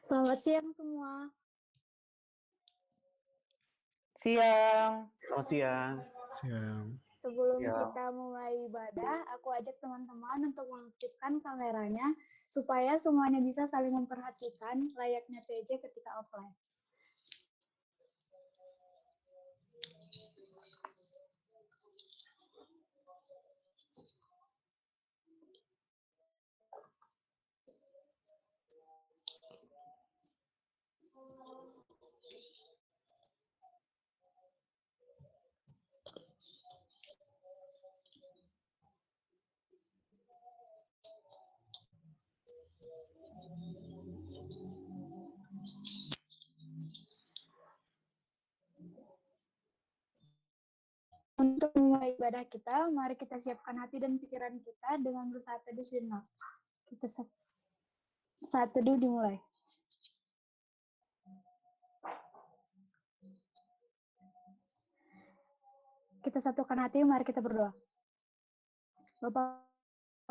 Selamat siang semua. Siang. Selamat siang. Sebelum kita mulai ibadah, aku ajak teman-teman untuk mengaktifkan kameranya supaya semuanya bisa saling memperhatikan layaknya PJ ketika offline. Untuk memulai ibadah kita, mari kita siapkan hati dan pikiran kita dengan bersaat teduh sejenak. Kita saat teduh dimulai. Kita satukan hati, mari kita berdoa. Bapa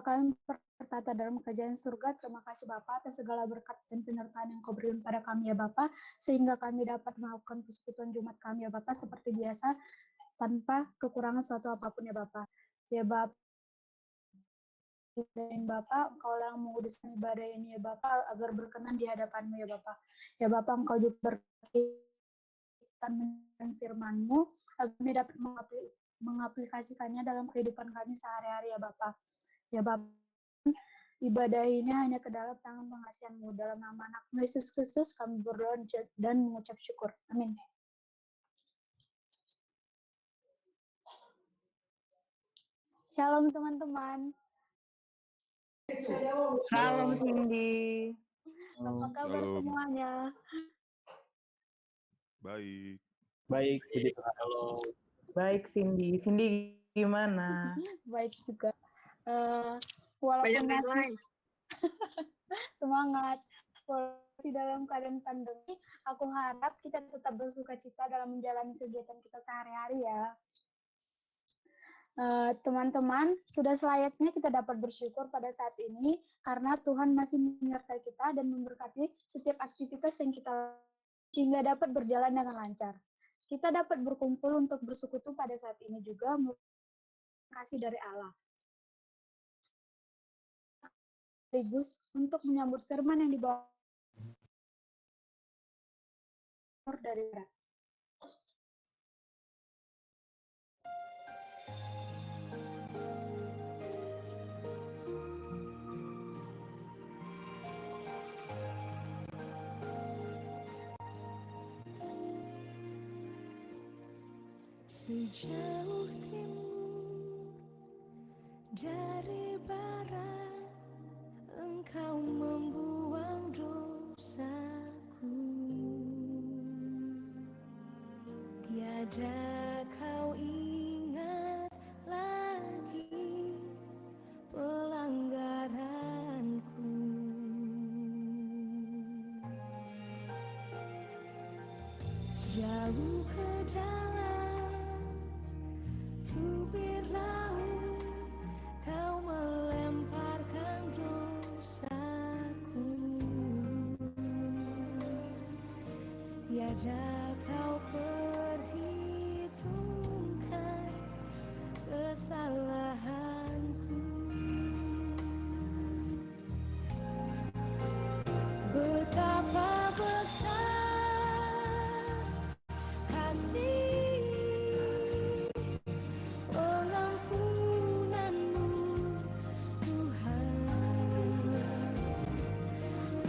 kami bertata dalam kerajaan surga, terima kasih Bapa atas segala berkat dan penyertaan yang Kau berikan pada kami ya Bapa, sehingga kami dapat melakukan persekutuan Jumat kami ya Bapa seperti biasa, tanpa kekurangan suatu apapun ya Bapa. Ya Bapa, Engkau yang menguduskan ibadah ini ya Bapa, agar berkenan di hadapan-Mu ya Bapa. Ya Bapa, Engkau juga berkaitan dengan firman-Mu, agar kami dapat mengaplikasikannya dalam kehidupan kami sehari-hari ya Bapa. Ya Bapa, ibadah ini hanya ke dalam tangan pengasihan-Mu. Dalam nama anak Yesus Kristus kami berdoa dan mengucap syukur. Amin. Shalom teman-teman. Shalom Cindy. Apa kabar semuanya? Baik. Baik, puji Tuhan. Halo. Baik Cindy. Cindy gimana? Baik juga. Walaupun masih semangat, walaupun dalam keadaan pandemi, aku harap kita tetap bersukacita dalam menjalani kegiatan kita sehari-hari ya. Teman-teman, sudah selayaknya kita dapat bersyukur pada saat ini karena Tuhan masih menyertai kita dan memberkati setiap aktivitas yang kita hingga dapat berjalan dengan lancar. Kita dapat berkumpul untuk bersekutu pada saat ini juga kasih dari Allah. Sekaligus untuk menyambut firman yang dibawa dari Barat. Sejauh timur dari barat, Engkau membuang dosaku. Tiada Kau ingat lagi pelanggaranku. Jauh ke dalam tubir laut, Kau melemparkan dosaku. Tiada Kau perhitungkan kesalahanku. Betapa besar kasih pengampunan-Mu, Tuhan.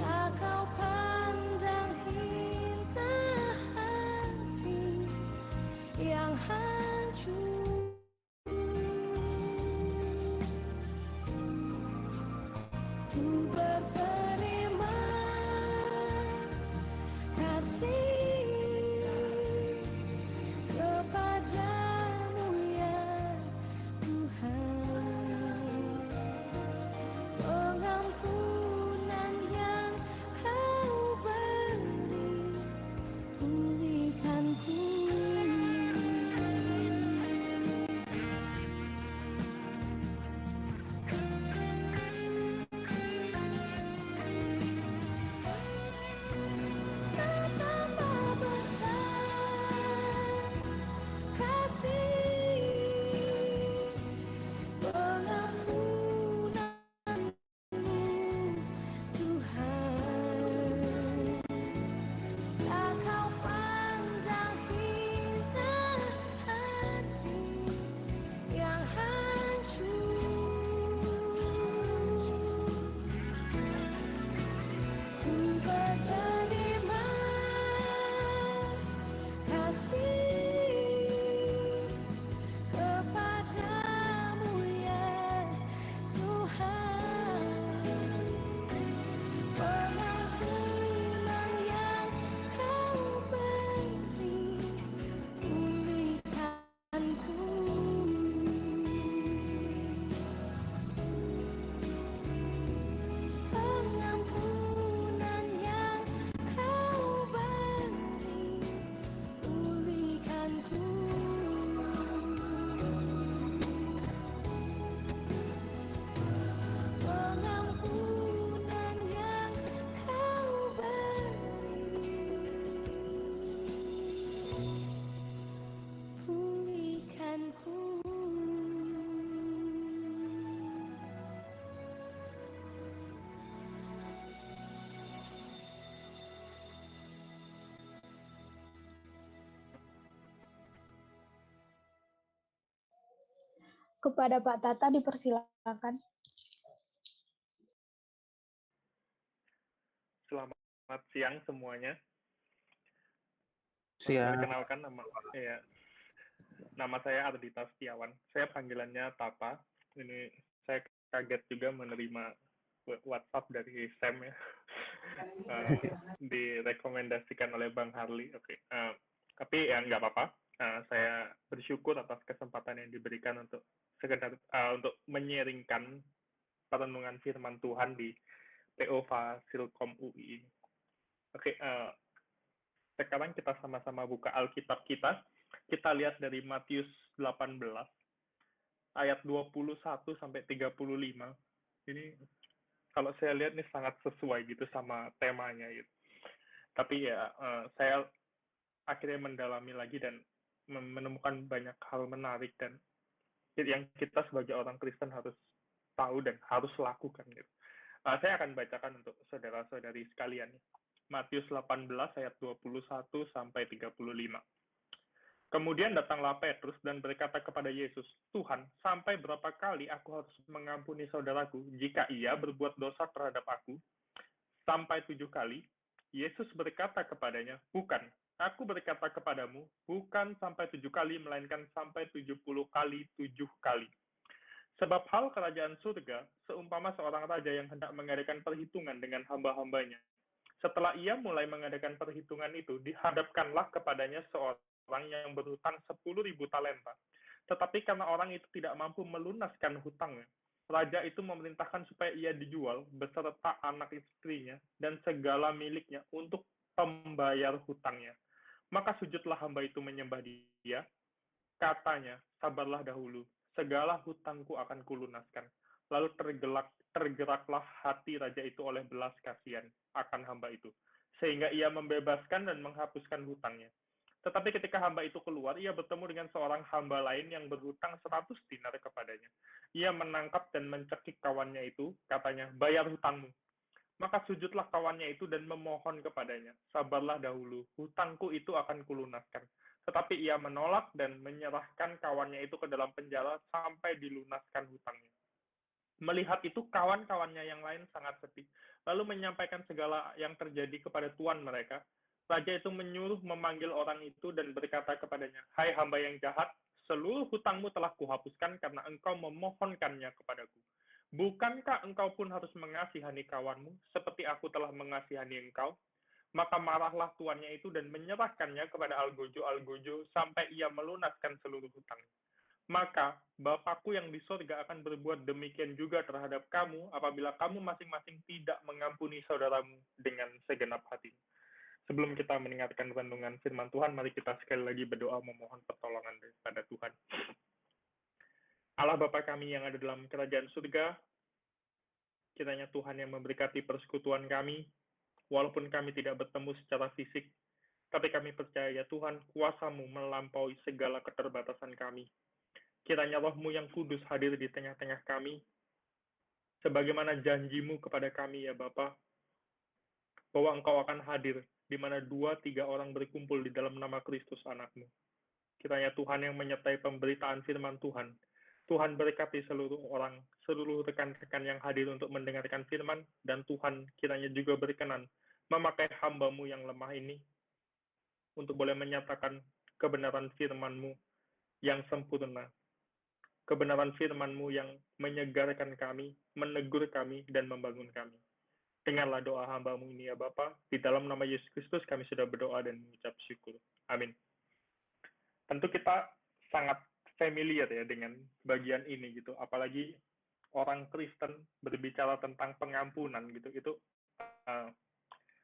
Tak Kau pandang hina hati yang hancur. Ku berterima kasih kepadamu ya Tuhan. Pengampunan yang Kau beri, pulihkanku. Kepada Pak Tata dipersilakan. Selamat siang semuanya. Siang. Perkenalkan nama saya Ardita Setiawan. Saya panggilannya Tata. Ini saya kaget juga menerima WhatsApp dari Sam ya. Direkomendasikan oleh Bang Harli. Oke. Tapi ya nggak apa-apa. Saya bersyukur atas kesempatan yang diberikan untuk sekedar untuk menyaringkan perenungan firman Tuhan di PO Fasilkom UI. Oke, sekarang kita sama-sama buka Alkitab kita. Kita lihat dari Matius 18 ayat 21 sampai 35. Ini kalau saya lihat ini sangat sesuai gitu sama temanya gitu. Tapi ya saya akhirnya mendalami lagi dan menemukan banyak hal menarik dan yang kita sebagai orang Kristen harus tahu dan harus lakukan gitu. Saya akan bacakan untuk saudara-saudari sekalian. Matius 18 ayat 21 sampai 35. Kemudian datanglah Petrus dan berkata kepada Yesus, "Tuhan, sampai berapa kali aku harus mengampuni saudaraku jika ia berbuat dosa terhadap aku? Sampai 7 kali?" Yesus berkata kepadanya, "Bukan, aku berkata kepadamu, bukan sampai 7 kali, melainkan sampai 70 kali 7 kali. Sebab hal kerajaan surga seumpama seorang raja yang hendak mengadakan perhitungan dengan hamba-hambanya. Setelah ia mulai mengadakan perhitungan itu, dihadapkanlah kepadanya seorang yang berhutang 10.000 talenta. Tetapi karena orang itu tidak mampu melunaskan hutangnya, raja itu memerintahkan supaya ia dijual beserta anak istrinya dan segala miliknya untuk pembayar hutangnya. Maka sujudlah hamba itu menyembah dia. Katanya, sabarlah dahulu, segala hutangku akan kulunaskan. Lalu tergeraklah hati raja itu oleh belas kasihan akan hamba itu, sehingga ia membebaskan dan menghapuskan hutangnya. Tetapi ketika hamba itu keluar, ia bertemu dengan seorang hamba lain yang berhutang 100 dinar kepadanya. Ia menangkap dan mencekik kawannya itu, katanya, "Bayar hutangmu." Maka sujudlah kawannya itu dan memohon kepadanya, "Sabarlah dahulu, hutangku itu akan kulunaskan." Tetapi ia menolak dan menyerahkan kawannya itu ke dalam penjara sampai dilunaskan hutangnya. Melihat itu, kawan-kawannya yang lain sangat sedih, lalu menyampaikan segala yang terjadi kepada tuan mereka. Raja itu menyuruh memanggil orang itu dan berkata kepadanya, "Hai hamba yang jahat, seluruh hutangmu telah kuhapuskan karena engkau memohonkannya kepadaku. Bukankah engkau pun harus mengasihani kawanmu, seperti aku telah mengasihani engkau?" Maka marahlah tuannya itu dan menyerahkannya kepada algojo-algojo sampai ia melunaskan seluruh hutangnya. Maka Bapakku yang di sorga akan berbuat demikian juga terhadap kamu apabila kamu masing-masing tidak mengampuni saudaramu dengan segenap hati. Sebelum kita mendengarkan renungan firman Tuhan, mari kita sekali lagi berdoa memohon pertolongan daripada Tuhan. Allah Bapa kami yang ada dalam kerajaan surga, kiranya Tuhan yang memberkati persekutuan kami, walaupun kami tidak bertemu secara fisik, tapi kami percaya Tuhan, kuasa-Mu melampaui segala keterbatasan kami. Kiranya Roh-Mu yang kudus hadir di tengah-tengah kami, sebagaimana janji-Mu kepada kami ya Bapa, bahwa Engkau akan hadir di mana 2-3 orang berkumpul di dalam nama Kristus anak-Mu. Kiranya Tuhan yang menyertai pemberitaan firman Tuhan, Tuhan berkati seluruh orang, seluruh rekan-rekan yang hadir untuk mendengarkan firman, dan Tuhan kiranya juga berkenan memakai hamba-Mu yang lemah ini untuk boleh menyatakan kebenaran firman-Mu yang sempurna, kebenaran firman-Mu yang menyegarkan kami, menegur kami, dan membangun kami. Dengarlah doa hamba-Mu ini ya Bapa, di dalam nama Yesus Kristus kami sudah berdoa dan mengucap syukur. Amin. Tentu kita sangat familiar ya dengan bagian ini gitu, apalagi orang Kristen berbicara tentang pengampunan gitu, itu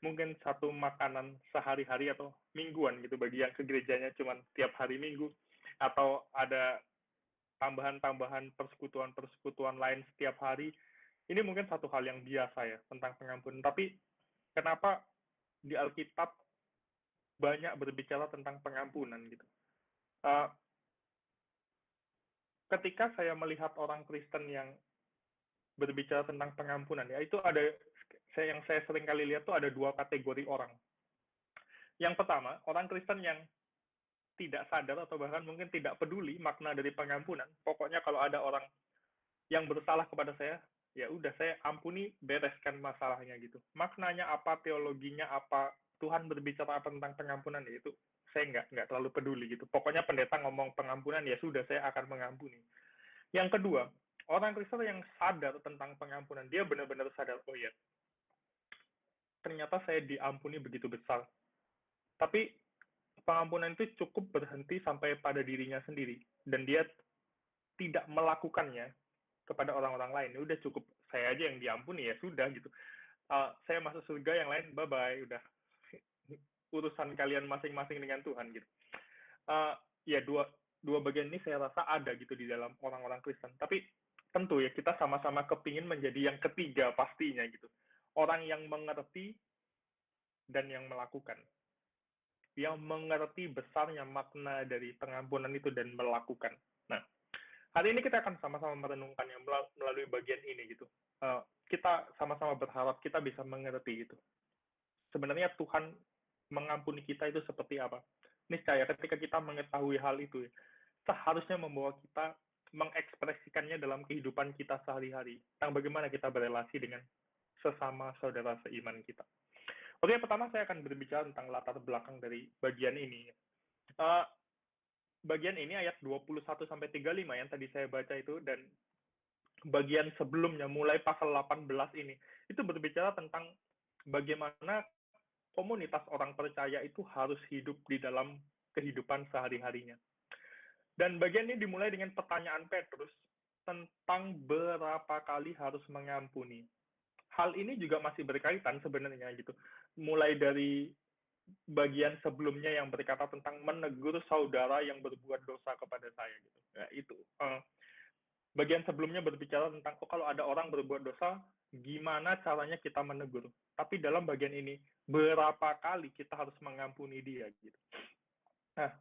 mungkin satu makanan sehari-hari atau mingguan gitu bagi yang ke gerejanya cuma tiap hari Minggu, atau ada tambahan-tambahan persekutuan-persekutuan lain setiap hari. Ini mungkin satu hal yang biasa ya tentang pengampunan. Tapi kenapa di Alkitab banyak berbicara tentang pengampunan gitu? Ketika saya melihat orang Kristen yang berbicara tentang pengampunan, ya itu ada yang saya sering kali lihat tuh ada 2 kategori orang. Yang pertama, orang Kristen yang tidak sadar atau bahkan mungkin tidak peduli makna dari pengampunan. Pokoknya kalau ada orang yang bersalah kepada saya, ya udah saya ampuni, bereskan masalahnya gitu. Maknanya apa, teologinya apa, Tuhan berbicara apa tentang pengampunan, ya itu saya nggak terlalu peduli gitu. Pokoknya pendeta ngomong pengampunan, ya sudah saya akan mengampuni. Yang kedua, orang Kristen yang sadar tentang pengampunan, dia benar-benar sadar, oh ya, ternyata saya diampuni begitu besar. Tapi pengampunan itu cukup berhenti sampai pada dirinya sendiri, dan dia tidak melakukannya kepada orang-orang lain. Udah cukup saya aja yang diampuni, ya sudah gitu. Saya masuk surga, yang lain bye-bye, udah urusan kalian masing-masing dengan Tuhan gitu. Ya dua bagian ini saya rasa ada gitu di dalam orang-orang Kristen. Tapi tentu ya kita sama-sama kepingin menjadi yang ketiga pastinya gitu. Orang yang mengerti dan yang melakukan. Yang mengerti besarnya makna dari pengampunan itu dan melakukan. Nah, hari ini kita akan sama-sama merenungkannya melalui bagian ini gitu. Kita sama-sama berharap kita bisa mengerti itu. Sebenarnya Tuhan mengampuni kita itu seperti apa? Niscaya ketika kita mengetahui hal itu, seharusnya membawa kita mengekspresikannya dalam kehidupan kita sehari-hari. Tentang bagaimana kita berelasi dengan sesama saudara seiman kita. Oke, pertama saya akan berbicara tentang latar belakang dari bagian ini. Bagian ini ayat 21-35 yang tadi saya baca itu, dan bagian sebelumnya mulai pasal 18 ini, itu berbicara tentang bagaimana komunitas orang percaya itu harus hidup di dalam kehidupan sehari-harinya. Dan bagian ini dimulai dengan pertanyaan Petrus tentang berapa kali harus mengampuni. Hal ini juga masih berkaitan sebenarnya gitu. Mulai dari bagian sebelumnya yang berkata tentang menegur saudara yang berbuat dosa kepada saya gitu. Ya, itu bagian sebelumnya berbicara tentang kalau ada orang berbuat dosa, gimana caranya kita menegur. Tapi dalam bagian ini, berapa kali kita harus mengampuni dia gitu. Nah,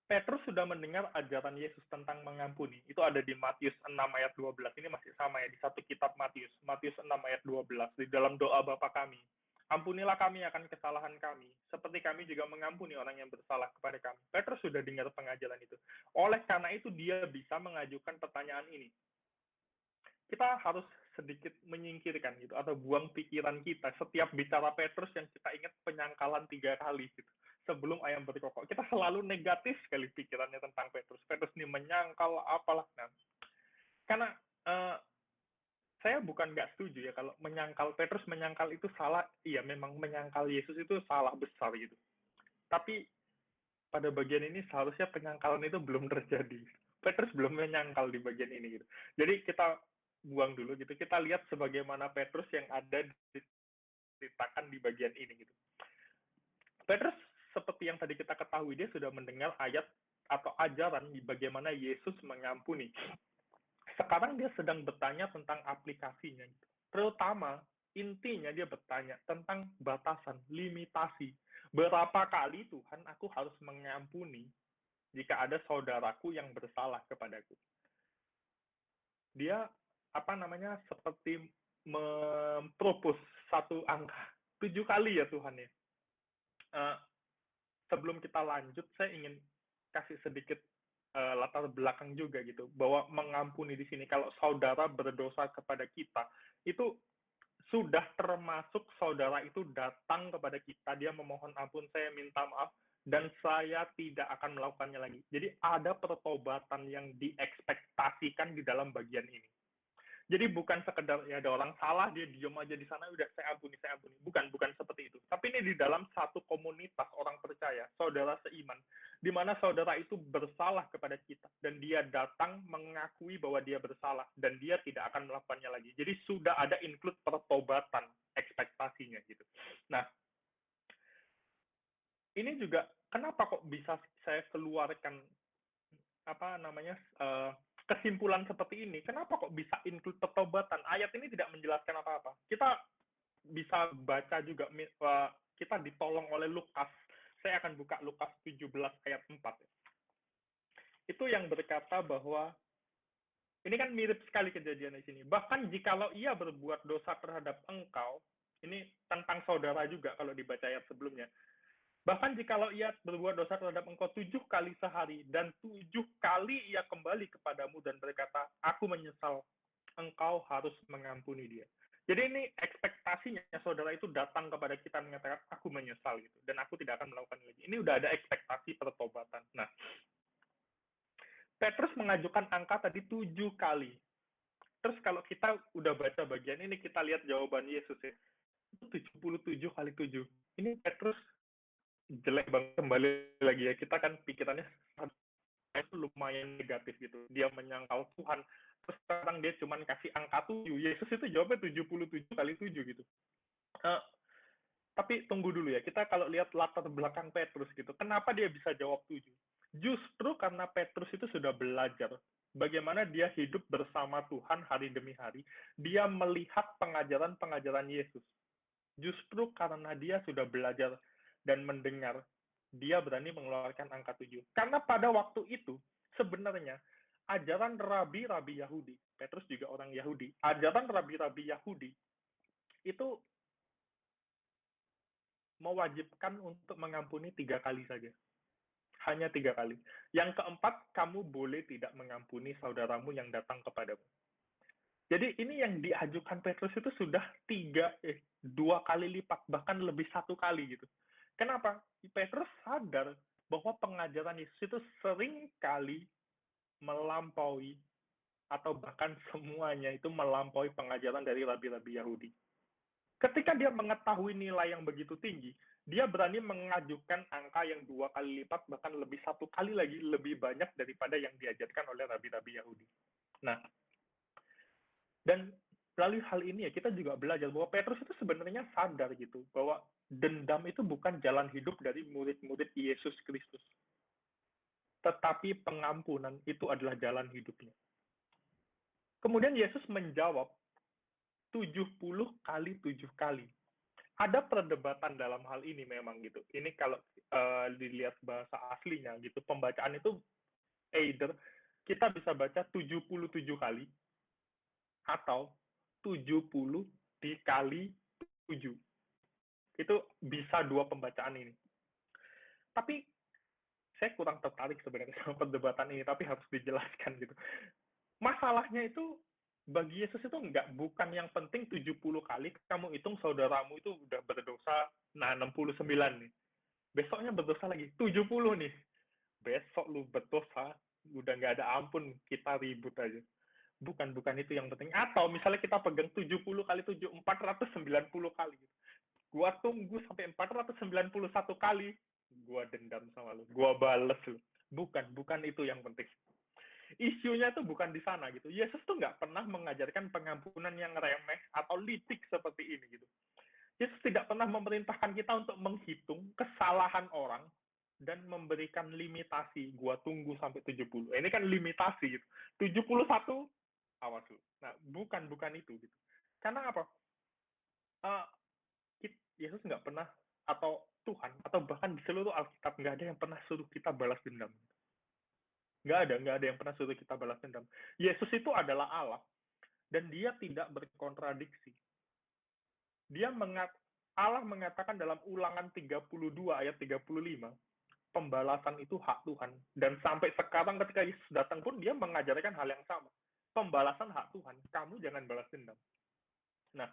Petrus sudah mendengar ajaran Yesus tentang mengampuni. Itu ada di Matius 6 ayat 12. Ini masih sama ya, di satu kitab Matius. Matius 6 ayat 12. Di dalam doa Bapa kami. Ampunilah kami akan kesalahan kami, seperti kami juga mengampuni orang yang bersalah kepada kami. Petrus sudah dengar pengajaran itu. Oleh karena itu, dia bisa mengajukan pertanyaan ini. Kita harus sedikit menyingkirkan gitu, atau buang pikiran kita. Setiap bicara Petrus yang kita ingat penyangkalan 3 kali gitu. Sebelum ayam berkokok, kita selalu negatif sekali pikirannya tentang Petrus. Petrus ini menyangkal apalah. Nah, karena saya bukan nggak setuju ya kalau Petrus menyangkal itu salah. Iya, memang menyangkal Yesus itu salah besar gitu. Tapi pada bagian ini seharusnya penyangkalan itu belum terjadi. Petrus belum menyangkal di bagian ini gitu. Jadi kita buang dulu gitu. Kita lihat sebagaimana Petrus yang ada diceritakan di bagian ini gitu. Petrus seperti yang tadi kita ketahui, dia sudah mendengar ayat atau ajaran di bagaimana Yesus mengampuni. Sekarang dia sedang bertanya tentang aplikasinya. Terutama, intinya dia bertanya tentang batasan, limitasi. Berapa kali Tuhan aku harus mengampuni jika ada saudaraku yang bersalah kepadaku. Dia, seperti mempropos satu angka. 7 kali ya Tuhan ya. Sebelum kita lanjut, saya ingin kasih sedikit latar belakang juga gitu, bahwa mengampuni di sini kalau saudara berdosa kepada kita itu sudah termasuk saudara itu datang kepada kita, dia memohon ampun, saya minta maaf dan saya tidak akan melakukannya lagi. Jadi ada pertobatan yang diekspektasikan di dalam bagian ini. Jadi bukan sekedar ya ada orang salah dia diem aja di sana udah saya ampuni. Bukan seperti itu. Tapi ini di dalam satu komunitas orang percaya, saudara seiman, di mana saudara itu bersalah kepada kita dan dia datang mengakui bahwa dia bersalah dan dia tidak akan melakukannya lagi. Jadi sudah ada include pertobatan ekspektasinya gitu. Nah, ini juga kenapa kok bisa saya keluarkan kesimpulan seperti ini, kenapa kok bisa include pertobatan? Ayat ini tidak menjelaskan apa-apa. Kita bisa baca juga, kita ditolong oleh Lukas. Saya akan buka Lukas 17 ayat 4. Itu yang berkata bahwa, ini kan mirip sekali kejadian di sini. Bahkan jikalau ia berbuat dosa terhadap engkau, ini tentang saudara juga kalau dibaca ayat sebelumnya. Bahkan jikalau ia berbuat dosa terhadap engkau 7 kali sehari, dan 7 kali ia kembali kepadamu dan berkata, aku menyesal, engkau harus mengampuni dia. Jadi ini ekspektasinya saudara itu datang kepada kita mengatakan, aku menyesal gitu, dan aku tidak akan melakukan lagi. Ini udah ada ekspektasi pertobatan. Nah, Petrus mengajukan angka tadi 7 kali. Terus kalau kita udah baca bagian ini, kita lihat jawaban Yesus ya. Itu 77 kali 7. Ini Petrus jelek banget, kembali lagi ya, kita kan pikirannya itu lumayan negatif gitu, dia menyangkal Tuhan, terus sekarang dia cuma kasih angka 7, Yesus itu jawabnya 77 kali 7 gitu. Tapi tunggu dulu ya, kita kalau lihat latar belakang Petrus gitu, kenapa dia bisa jawab 7? Justru karena Petrus itu sudah belajar bagaimana dia hidup bersama Tuhan hari demi hari, dia melihat pengajaran-pengajaran Yesus. Justru karena dia sudah belajar dan mendengar, dia berani mengeluarkan angka 7. Karena pada waktu itu, sebenarnya, ajaran rabi-rabi Yahudi, Petrus juga orang Yahudi, ajaran rabi-rabi Yahudi, itu mewajibkan untuk mengampuni 3 kali saja. Hanya 3 kali. Yang keempat, kamu boleh tidak mengampuni saudaramu yang datang kepadamu. Jadi ini yang diajukan Petrus itu sudah 2 kali lipat, bahkan lebih 1 kali gitu. Kenapa? Petrus sadar bahwa pengajaran Yesus itu sering kali melampaui atau bahkan semuanya itu melampaui pengajaran dari rabi-rabi Yahudi. Ketika dia mengetahui nilai yang begitu tinggi, dia berani mengajukan angka yang 2 kali lipat, bahkan lebih 1 kali lagi lebih banyak daripada yang diajarkan oleh rabi-rabi Yahudi. Nah, dan melalui hal ini ya kita juga belajar bahwa Petrus itu sebenarnya sadar gitu bahwa dendam itu bukan jalan hidup dari murid-murid Yesus Kristus. Tetapi pengampunan itu adalah jalan hidupnya. Kemudian Yesus menjawab 70 kali 7 kali. Ada perdebatan dalam hal ini memang gitu. Ini kalau dilihat bahasa aslinya gitu, pembacaan itu either kita bisa baca 77 kali atau 70 dikali 7. Itu bisa 2 pembacaan ini. Tapi saya kurang tertarik sebenarnya sama perdebatan ini, tapi harus dijelaskan gitu. Masalahnya itu bagi Yesus itu bukan yang penting 70 kali kamu hitung saudaramu itu udah berdosa 69 nih. Besoknya berdosa lagi 70 nih. Besok lu berdosa udah nggak ada ampun, kita ribut aja. Bukan itu yang penting. Atau misalnya kita pegang 70 kali 7, 490 kali. Gua tunggu sampai 491 kali, gua dendam sama lu, gua bales lu. Bukan itu yang penting. Isunya tuh bukan di sana gitu. Yesus tuh nggak pernah mengajarkan pengampunan yang remeh atau litik seperti ini gitu. Yesus tidak pernah memerintahkan kita untuk menghitung kesalahan orang dan memberikan limitasi. Gua tunggu sampai 70. Ini kan limitasi gitu. 71, awas lu. Nah, bukan itu gitu. Karena apa? Yesus nggak pernah, atau Tuhan, atau bahkan di seluruh Alkitab nggak ada yang pernah suruh kita balas dendam. Nggak ada yang pernah suruh kita balas dendam. Yesus itu adalah Allah, dan dia tidak berkontradiksi. Allah mengatakan dalam Ulangan 32 ayat 35, pembalasan itu hak Tuhan. Dan sampai sekarang ketika Yesus datang pun dia mengajarkan hal yang sama. Pembalasan hak Tuhan, kamu jangan balas dendam. Nah,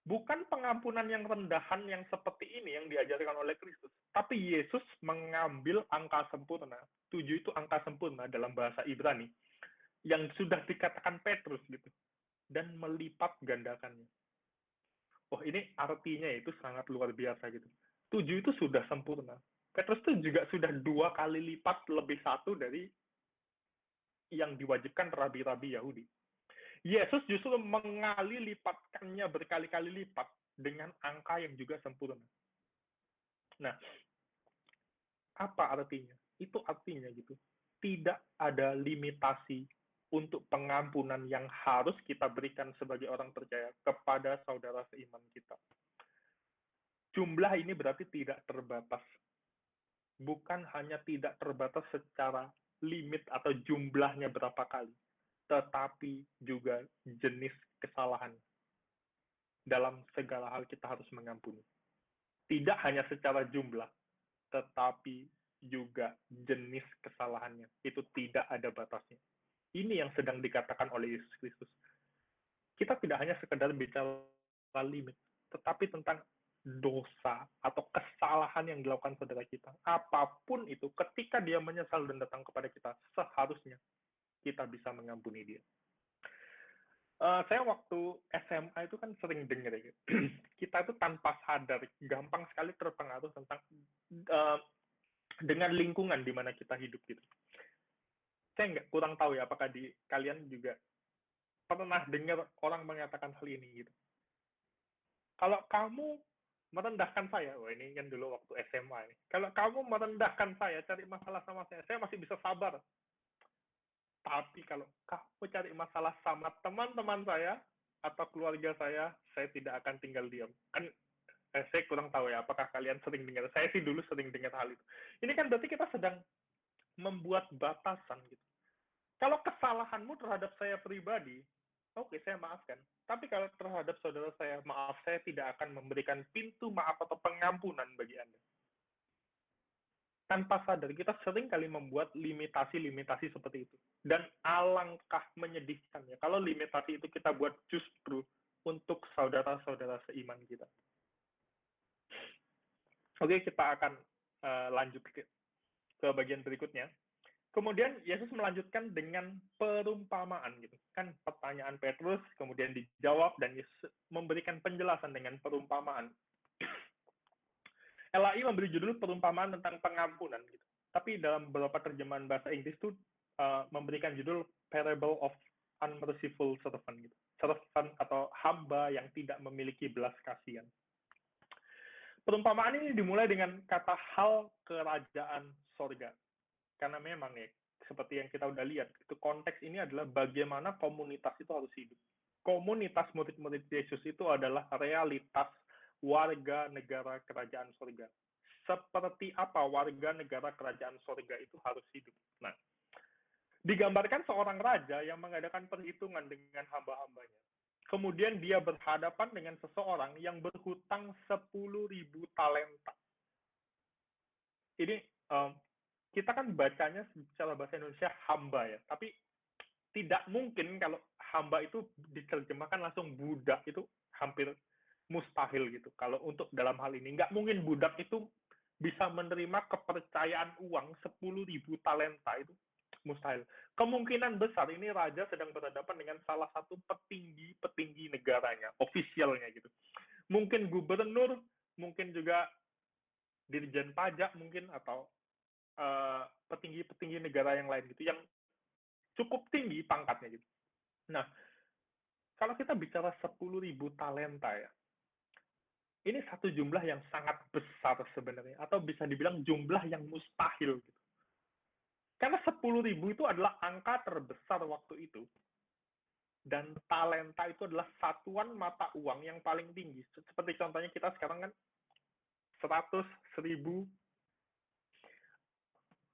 bukan pengampunan yang rendahan yang seperti ini yang diajarkan oleh Kristus. Tapi Yesus mengambil angka sempurna. 7 itu angka sempurna dalam bahasa Ibrani. Yang sudah dikatakan Petrus gitu. Dan melipat gandakannya. Oh, ini artinya itu sangat luar biasa gitu. 7 itu sudah sempurna. Petrus itu juga sudah 2 kali lipat lebih 1 dari yang diwajibkan rabi-rabi Yahudi. Yesus justru mengali lipatkannya berkali-kali lipat dengan angka yang juga sempurna. Nah, apa artinya? Itu artinya gitu. Tidak ada limitasi untuk pengampunan yang harus kita berikan sebagai orang percaya kepada saudara seiman kita. Jumlah ini berarti tidak terbatas. Bukan hanya tidak terbatas secara limit atau jumlahnya berapa kali, tetapi juga jenis kesalahan. Dalam segala hal kita harus mengampuni. Tidak hanya secara jumlah, tetapi juga jenis kesalahannya. Itu tidak ada batasnya. Ini yang sedang dikatakan oleh Yesus Kristus. Kita tidak hanya sekedar bicara limit, tetapi tentang dosa atau kesalahan yang dilakukan saudara kita. Apapun itu, ketika dia menyesal dan datang kepada kita, seharusnya kita bisa mengampuni dia. Saya waktu SMA itu kan sering dengar ya, kita itu tanpa sadar gampang sekali terpengaruh tentang dengan lingkungan di mana kita hidup gitu. Saya kurang tahu ya apakah kalian juga pernah dengar orang mengatakan hal ini gitu. Kalau kamu merendahkan saya, wah ini kan dulu waktu SMA ini. Kalau kamu merendahkan saya, cari masalah sama saya masih bisa sabar. Tapi kalau kamu cari masalah sama teman-teman saya atau keluarga saya tidak akan tinggal diam. Kan saya kurang tahu ya apakah kalian sering dengar. Saya sih dulu sering dengar hal itu. Ini kan berarti kita sedang membuat batasan gitu. Kalau kesalahanmu terhadap saya pribadi, oke, saya maafkan. Tapi kalau terhadap saudara saya, maaf, saya tidak akan memberikan pintu maaf atau pengampunan bagi Anda. Tanpa sadar, kita sering kali membuat limitasi-limitasi seperti itu. Dan alangkah menyedihkannya kalau limitasi itu kita buat justru untuk saudara-saudara seiman kita. Oke, kita akan lanjut ke bagian berikutnya. Kemudian Yesus melanjutkan dengan perumpamaan gitu. Kan pertanyaan Petrus kemudian dijawab dan Yesus memberikan penjelasan dengan perumpamaan. LAI memberi judul perumpamaan tentang pengampunan gitu. Tapi dalam beberapa terjemahan bahasa Inggris itu memberikan judul Parable of Unmerciful Servant gitu. Servant atau hamba yang tidak memiliki belas kasihan. Perumpamaan ini dimulai dengan kata hal kerajaan sorga. Karena memang ya, seperti yang kita udah lihat, itu konteks ini adalah bagaimana komunitas itu harus hidup. Komunitas murid-murid Yesus itu adalah realitas warga negara kerajaan sorga. Seperti apa warga negara kerajaan sorga itu harus hidup. Nah, digambarkan seorang raja yang mengadakan perhitungan dengan hamba-hambanya. Kemudian dia berhadapan dengan seseorang yang berhutang 10.000 talenta. Ini kita kan bacanya secara bahasa Indonesia hamba ya, tapi tidak mungkin kalau hamba itu diterjemahkan langsung budak, itu hampir mustahil gitu. Kalau untuk dalam hal ini, nggak mungkin budak itu bisa menerima kepercayaan uang 10.000 talenta, itu mustahil. Kemungkinan besar ini raja sedang berhadapan dengan salah satu petinggi negaranya, ofisialnya gitu. Mungkin gubernur, mungkin juga dirjen pajak mungkin, atau petinggi-petinggi negara yang lain gitu, yang cukup tinggi pangkatnya gitu. Nah, kalau kita bicara 10.000 talenta ya, ini satu jumlah yang sangat besar sebenarnya, atau bisa dibilang jumlah yang mustahil gitu. Karena 10.000 itu adalah angka terbesar waktu itu. Dan talenta itu adalah satuan mata uang yang paling tinggi. Seperti contohnya kita sekarang kan 100, 1.000,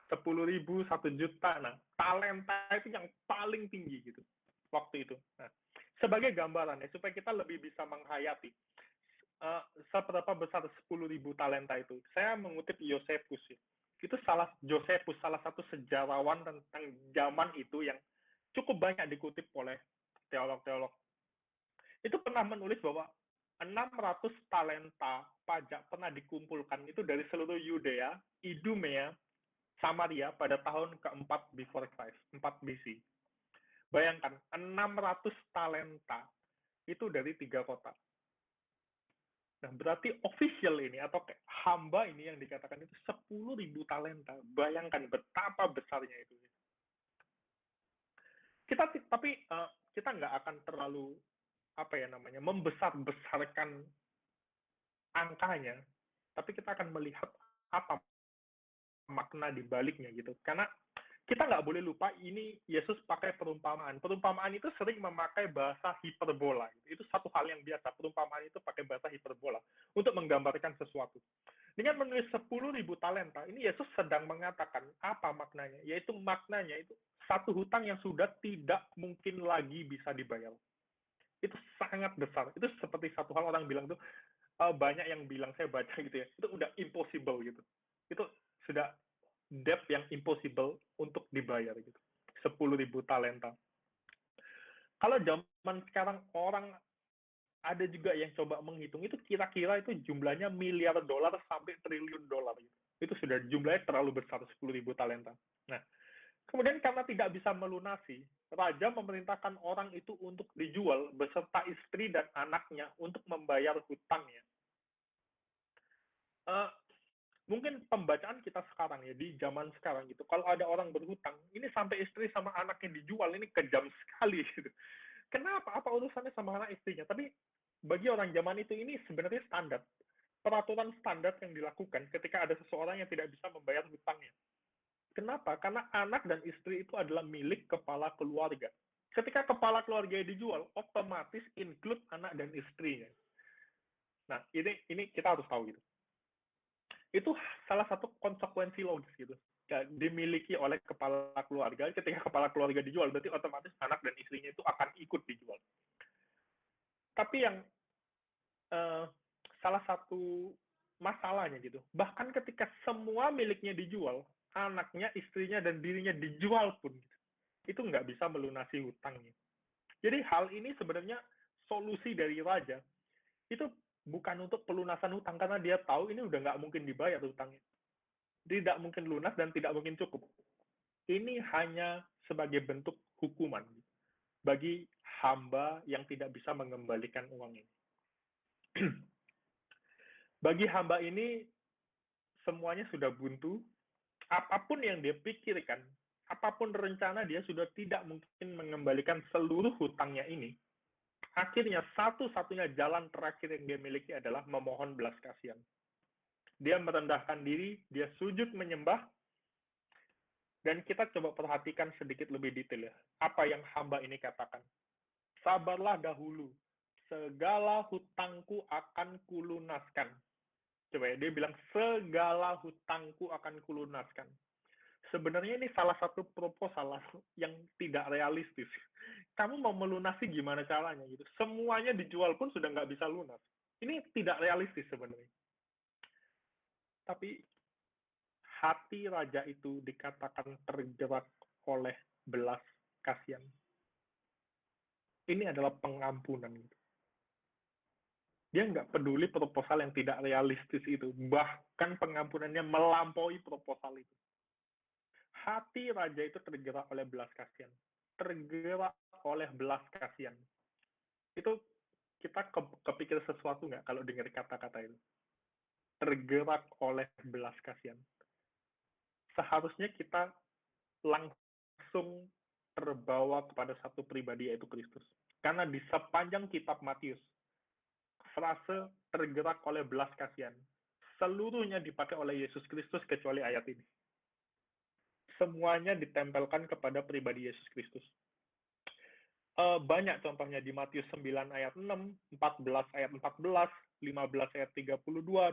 10.000, 1 juta. Nah, talenta itu yang paling tinggi gitu waktu itu. Nah, sebagai gambaran ya, supaya kita lebih bisa menghayati seberapa besar 10.000 talenta itu. Saya mengutip Josephus ya. Itu Josephus, salah satu sejarawan tentang zaman itu yang cukup banyak dikutip oleh teolog-teolog. Itu pernah menulis bahwa 600 talenta pajak pernah dikumpulkan itu dari seluruh Yudea, Idumea, Samaria pada tahun ke-4 before Christ, 4 BC. Bayangkan, 600 talenta itu dari 3 kota. Nah, berarti official ini atau hamba ini yang dikatakan itu 10.000 talenta. Bayangkan betapa besarnya itu. Tapi kita nggak akan terlalu membesar-besarkan angkanya, tapi kita akan melihat apa makna di baliknya gitu. Karena kita nggak boleh lupa ini Yesus pakai perumpamaan. Perumpamaan itu sering memakai bahasa hiperbola. Itu satu hal yang biasa. Perumpamaan itu pakai bahasa hiperbola untuk menggambarkan sesuatu. Dengan menulis 10.000 talenta, ini Yesus sedang mengatakan apa maknanya? Yaitu maknanya itu satu hutang yang sudah tidak mungkin lagi bisa dibayar. Itu sangat besar. Itu seperti satu hal orang bilang tuh, banyak yang bilang, saya baca gitu ya, itu udah impossible gitu. itu sudah debt yang impossible untuk dibayar gitu. 10.000 talenta. Kalau zaman sekarang orang ada juga yang coba menghitung, itu kira-kira itu jumlahnya miliar dolar sampai triliun dolar gitu. Itu sudah jumlahnya terlalu besar, 10.000 talenta. Nah, kemudian karena tidak bisa melunasi, raja memerintahkan orang itu untuk dijual beserta istri dan anaknya untuk membayar hutangnya. Mungkin pembacaan kita sekarang ya, di zaman sekarang gitu, kalau ada orang berhutang, ini sampai istri sama anaknya dijual, ini kejam sekali gitu. Kenapa? Apa urusannya sama anak istrinya? Tapi bagi orang zaman itu ini sebenarnya standar. Peraturan standar yang dilakukan ketika ada seseorang yang tidak bisa membayar hutangnya. Kenapa? Karena anak dan istri itu adalah milik kepala keluarga. Ketika kepala keluarga dijual, otomatis include anak dan istrinya. Nah, ini kita harus tahu gitu. Itu salah satu konsekuensi logis gitu. Dimiliki oleh kepala keluarga, ketika kepala keluarga dijual, berarti otomatis anak dan istrinya itu akan ikut dijual. Tapi yang salah satu masalahnya gitu, bahkan ketika semua miliknya dijual, anaknya, istrinya, dan dirinya dijual pun, gitu, itu nggak bisa melunasi hutangnya. Jadi hal ini sebenarnya solusi dari raja, itu bukan untuk pelunasan hutang, karena dia tahu ini udah nggak mungkin dibayar hutangnya. Tidak mungkin lunas dan tidak mungkin cukup. Ini hanya sebagai bentuk hukuman bagi hamba yang tidak bisa mengembalikan uang ini. Bagi hamba ini, semuanya sudah buntu, apapun yang dia pikirkan, apapun rencana dia sudah tidak mungkin mengembalikan seluruh hutangnya ini. Akhirnya satu-satunya jalan terakhir yang dia miliki adalah memohon belas kasihan. Dia merendahkan diri, dia sujud menyembah, dan kita coba perhatikan sedikit lebih detail ya. Apa yang hamba ini katakan. Sabarlah dahulu, segala hutangku akan kulunaskan. Coba ya, dia bilang segala hutangku akan kulunaskan. Sebenarnya ini salah satu proposal yang tidak realistis. Kamu mau melunasi gimana caranya gitu? Semuanya dijual pun sudah nggak bisa lunas. Ini tidak realistis sebenarnya. Tapi hati raja itu dikatakan tergerak oleh belas kasihan. Ini adalah pengampunan. Dia nggak peduli proposal yang tidak realistis itu. Bahkan pengampunannya melampaui proposal itu. Hati raja itu tergerak oleh belas kasihan. Tergerak oleh belas kasihan. Itu kita kepikir sesuatu nggak kalau dengar kata-kata itu? Tergerak oleh belas kasihan. Seharusnya kita langsung terbawa kepada satu pribadi, yaitu Kristus. Karena di sepanjang kitab Matius, frase tergerak oleh belas kasihan, seluruhnya dipakai oleh Yesus Kristus kecuali ayat ini. Semuanya ditempelkan kepada pribadi Yesus Kristus. Banyak contohnya di Matius 9 ayat 6, 14 ayat 14, 15 ayat 32,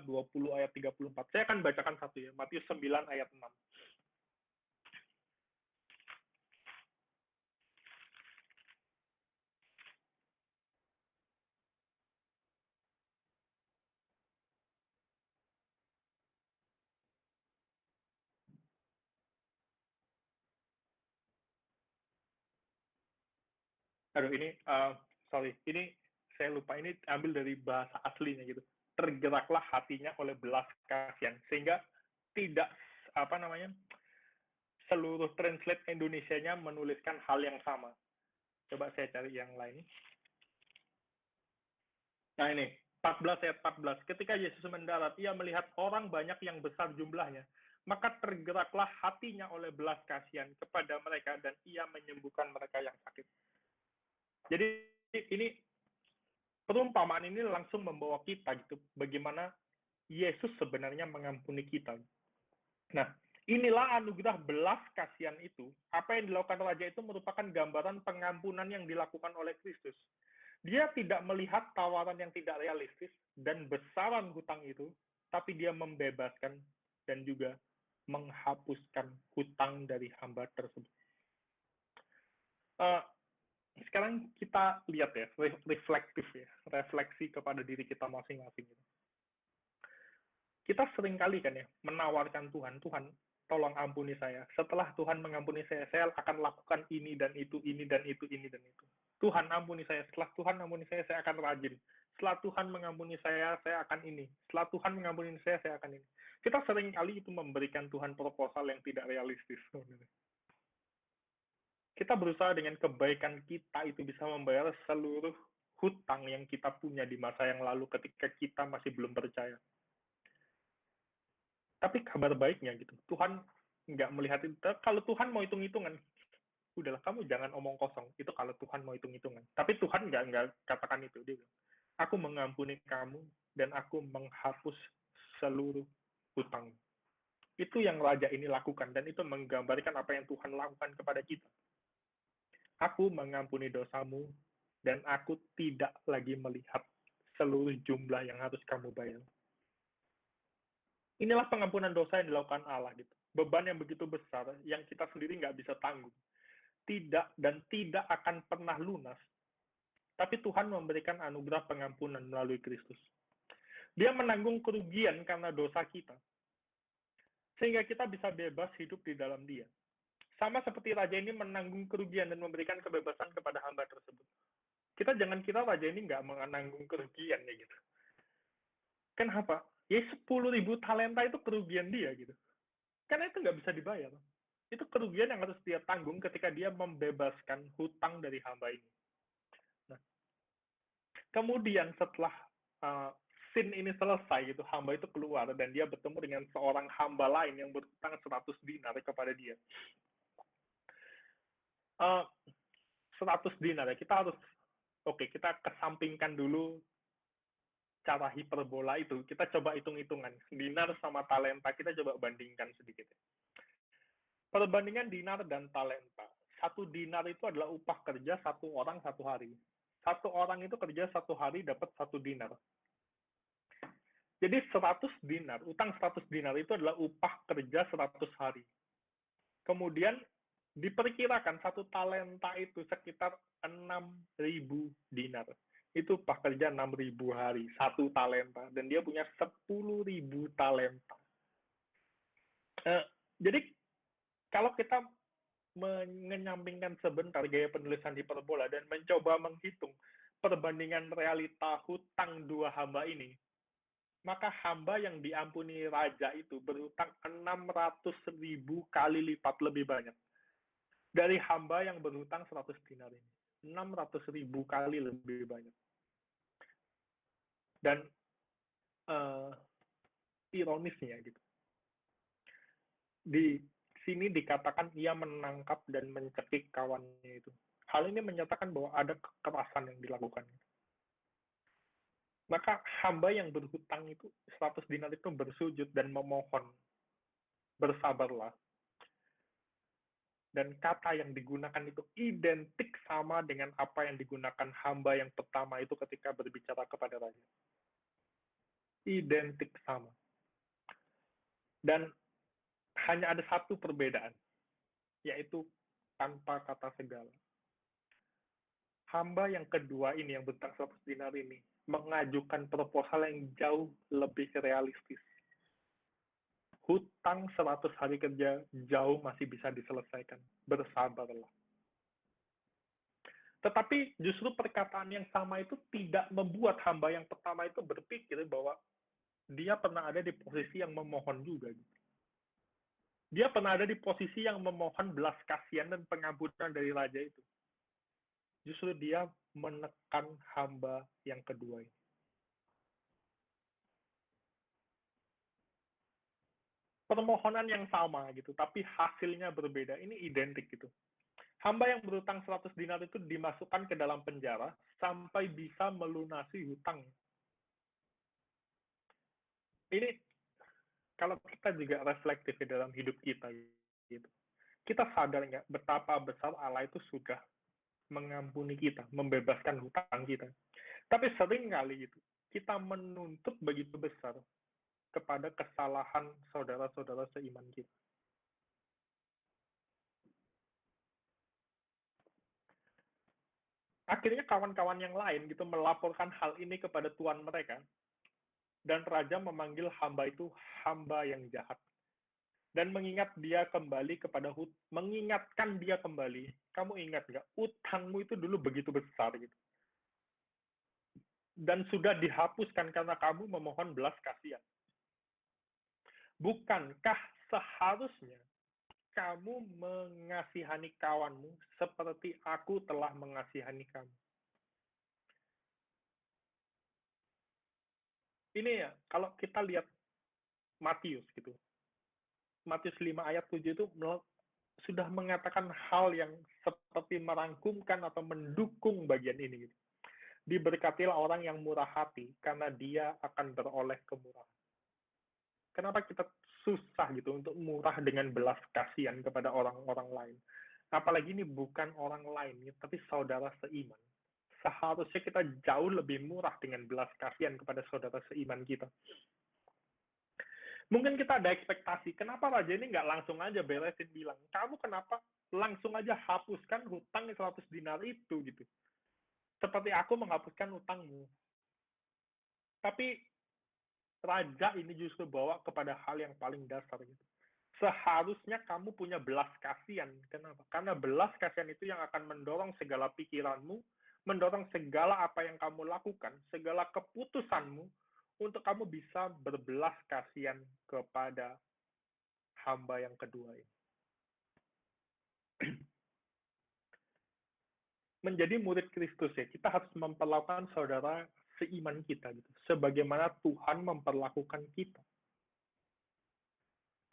20 ayat 34. Saya akan bacakan satu ya, Matius 9 ayat 6. Aduh, ini, ini saya lupa, ini ambil dari bahasa aslinya gitu. Tergeraklah hatinya oleh belas kasihan, sehingga tidak, seluruh translate Indonesianya menuliskan hal yang sama. Coba saya cari yang lain. Nah ini, 14 ayat 14. Ketika Yesus mendarat, ia melihat orang banyak yang besar jumlahnya. Maka tergeraklah hatinya oleh belas kasihan kepada mereka, dan ia menyembuhkan mereka yang sakit. Jadi ini perumpamaan ini langsung membawa kita gitu, bagaimana Yesus sebenarnya mengampuni kita. Nah, inilah anugerah belas kasihan itu. Apa yang dilakukan raja itu merupakan gambaran pengampunan yang dilakukan oleh Kristus. Dia tidak melihat tawaran yang tidak realistis dan besaran hutang itu, tapi dia membebaskan dan juga menghapuskan hutang dari hamba tersebut. Sekarang kita lihat ya, reflektif ya, refleksi kepada diri kita masing-masing. Kita sering kali kan ya menawarkan Tuhan, Tuhan tolong ampuni saya. Setelah Tuhan mengampuni saya akan lakukan ini dan itu, ini dan itu, ini dan itu. Tuhan ampuni saya. Setelah Tuhan ampuni saya akan rajin. Setelah Tuhan mengampuni saya akan ini. Setelah Tuhan mengampuni saya akan ini. Kita sering kali itu memberikan Tuhan proposal yang tidak realistis. Kita berusaha dengan kebaikan kita itu bisa membayar seluruh hutang yang kita punya di masa yang lalu ketika kita masih belum percaya. Tapi kabar baiknya gitu, Tuhan nggak melihat itu. Kalau Tuhan mau hitung-hitungan, udahlah kamu jangan omong kosong. Itu kalau Tuhan mau hitung-hitungan. Tapi Tuhan nggak katakan itu. Dia bilang, aku mengampuni kamu dan aku menghapus seluruh hutang. Itu yang raja ini lakukan, dan itu menggambarkan apa yang Tuhan lakukan kepada kita. Aku mengampuni dosamu, dan aku tidak lagi melihat seluruh jumlah yang harus kamu bayar. Inilah pengampunan dosa yang dilakukan Allah gitu. Beban yang begitu besar yang kita sendiri nggak bisa tanggung. Tidak dan tidak akan pernah lunas. Tapi Tuhan memberikan anugerah pengampunan melalui Kristus. Dia menanggung kerugian karena dosa kita. Sehingga kita bisa bebas hidup di dalam Dia. Sama seperti raja ini menanggung kerugian dan memberikan kebebasan kepada hamba tersebut. Kita jangan kira raja ini nggak menanggung kerugian ya gitu. Kenapa? Ya 10.000 talenta itu kerugian dia gitu. Karena itu nggak bisa dibayar. Itu kerugian yang harus dia tanggung ketika dia membebaskan hutang dari hamba ini. Nah, kemudian setelah scene ini selesai gitu, hamba itu keluar dan dia bertemu dengan seorang hamba lain yang berhutang 100 dinar kepada dia. 100 dinar ya, kita harus kita kesampingkan dulu cara hiperbola itu. Kita coba hitung-hitungan. Dinar sama talenta, kita coba bandingkan sedikit. Perbandingan dinar dan talenta. 1 dinar itu adalah upah kerja 1 orang 1 hari. 1 orang itu kerja 1 hari dapat 1 dinar. Jadi 100 dinar, utang 100 dinar itu adalah upah kerja 100 hari. Kemudian diperkirakan 1 talenta itu sekitar 6.000 dinar. Itu upah kerja 6.000 hari, 1 talenta. Dan dia punya 10.000 talenta. Jadi, kalau kita menyampingkan sebentar gaya penulisan hiperbola dan mencoba menghitung perbandingan realita hutang 2 hamba ini, maka hamba yang diampuni raja itu berhutang 600.000 kali lipat lebih banyak dari hamba yang berhutang 100 dinar ini. 600.000 kali lebih banyak. Dan ironisnya gitu, di sini dikatakan ia menangkap dan mencekik kawannya itu. Hal ini menyatakan bahwa ada kekerasan yang dilakukan. Maka hamba yang berhutang itu 100 dinar itu bersujud dan memohon, bersabarlah. Dan kata yang digunakan itu identik sama dengan apa yang digunakan hamba yang pertama itu ketika berbicara kepada raja. Identik sama. Dan hanya ada 1 perbedaan, yaitu tanpa kata segala. Hamba yang kedua ini, yang berhutang 100 dinar ini, mengajukan proposal yang jauh lebih realistis. Hutang 100 hari kerja jauh masih bisa diselesaikan. Bersabarlah. Tetapi justru perkataan yang sama itu tidak membuat hamba yang pertama itu berpikir bahwa dia pernah ada di posisi yang memohon juga. Dia pernah ada di posisi yang memohon belas kasihan dan pengampunan dari raja itu. Justru dia menekan hamba yang kedua ini. Permohonan yang sama gitu, tapi hasilnya berbeda. Ini identik gitu. Hamba yang berhutang 100 dinar itu dimasukkan ke dalam penjara sampai bisa melunasi hutang. Ini kalau kita juga reflektif di dalam hidup kita gitu. Kita sadar nggak betapa besar Allah itu sudah mengampuni kita, membebaskan hutang kita. Tapi sering kali gitu, kita menuntut begitu besar kepada kesalahan saudara-saudara seiman kita. Akhirnya kawan-kawan yang lain gitu melaporkan hal ini kepada tuan mereka. Dan raja memanggil hamba itu hamba yang jahat. Dan mengingatkan dia kembali. Kamu ingat nggak, utangmu itu dulu begitu besar gitu. Dan sudah dihapuskan karena kamu memohon belas kasihan. Bukankah seharusnya kamu mengasihani kawanmu seperti aku telah mengasihani kamu? Ini ya, kalau kita lihat Matius gitu. Matius 5 ayat 7 itu sudah mengatakan hal yang seperti merangkumkan atau mendukung bagian ini gitu. Diberkatilah orang yang murah hati karena dia akan beroleh kemurahan. Kenapa kita susah gitu untuk murah dengan belas kasihan kepada orang-orang lain? Apalagi ini bukan orang lain, tapi saudara seiman. Seharusnya kita jauh lebih murah dengan belas kasihan kepada saudara seiman kita. Mungkin kita ada ekspektasi, kenapa raja ini nggak langsung aja beresin bilang, kamu kenapa langsung aja hapuskan hutang 100 dinar itu gitu. Seperti aku menghapuskan hutangmu. Tapi raja ini justru bawa kepada hal yang paling dasar gitu. Seharusnya kamu punya belas kasihan. Kenapa? Karena belas kasihan itu yang akan mendorong segala pikiranmu, mendorong segala apa yang kamu lakukan, segala keputusanmu, untuk kamu bisa berbelas kasihan kepada hamba yang kedua ini. Menjadi murid Kristus ya, kita harus memperlakukan saudara seiman kita gitu, sebagaimana Tuhan memperlakukan kita.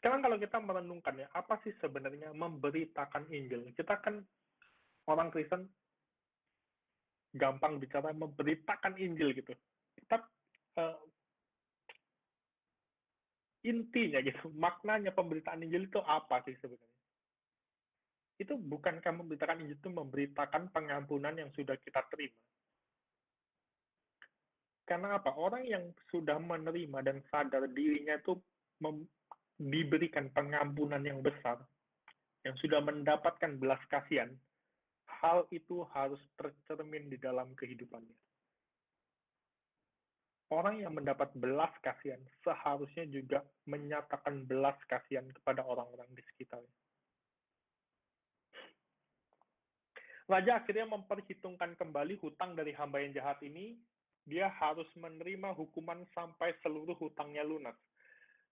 Sekarang kalau kita merenungkan ya, apa sih sebenarnya memberitakan Injil? Kita kan orang Kristen gampang bicara memberitakan Injil gitu. Kita intinya gitu, maknanya pemberitaan Injil itu apa sih sebenarnya? Itu bukankah memberitakan Injil itu memberitakan pengampunan yang sudah kita terima? Karena apa? Orang yang sudah menerima dan sadar dirinya itu diberikan pengampunan yang besar, yang sudah mendapatkan belas kasihan, hal itu harus tercermin di dalam kehidupannya. Orang yang mendapat belas kasihan seharusnya juga menyatakan belas kasihan kepada orang-orang di sekitarnya. Raja akhirnya memperhitungkan kembali hutang dari hamba yang jahat ini. Dia harus menerima hukuman sampai seluruh hutangnya lunas.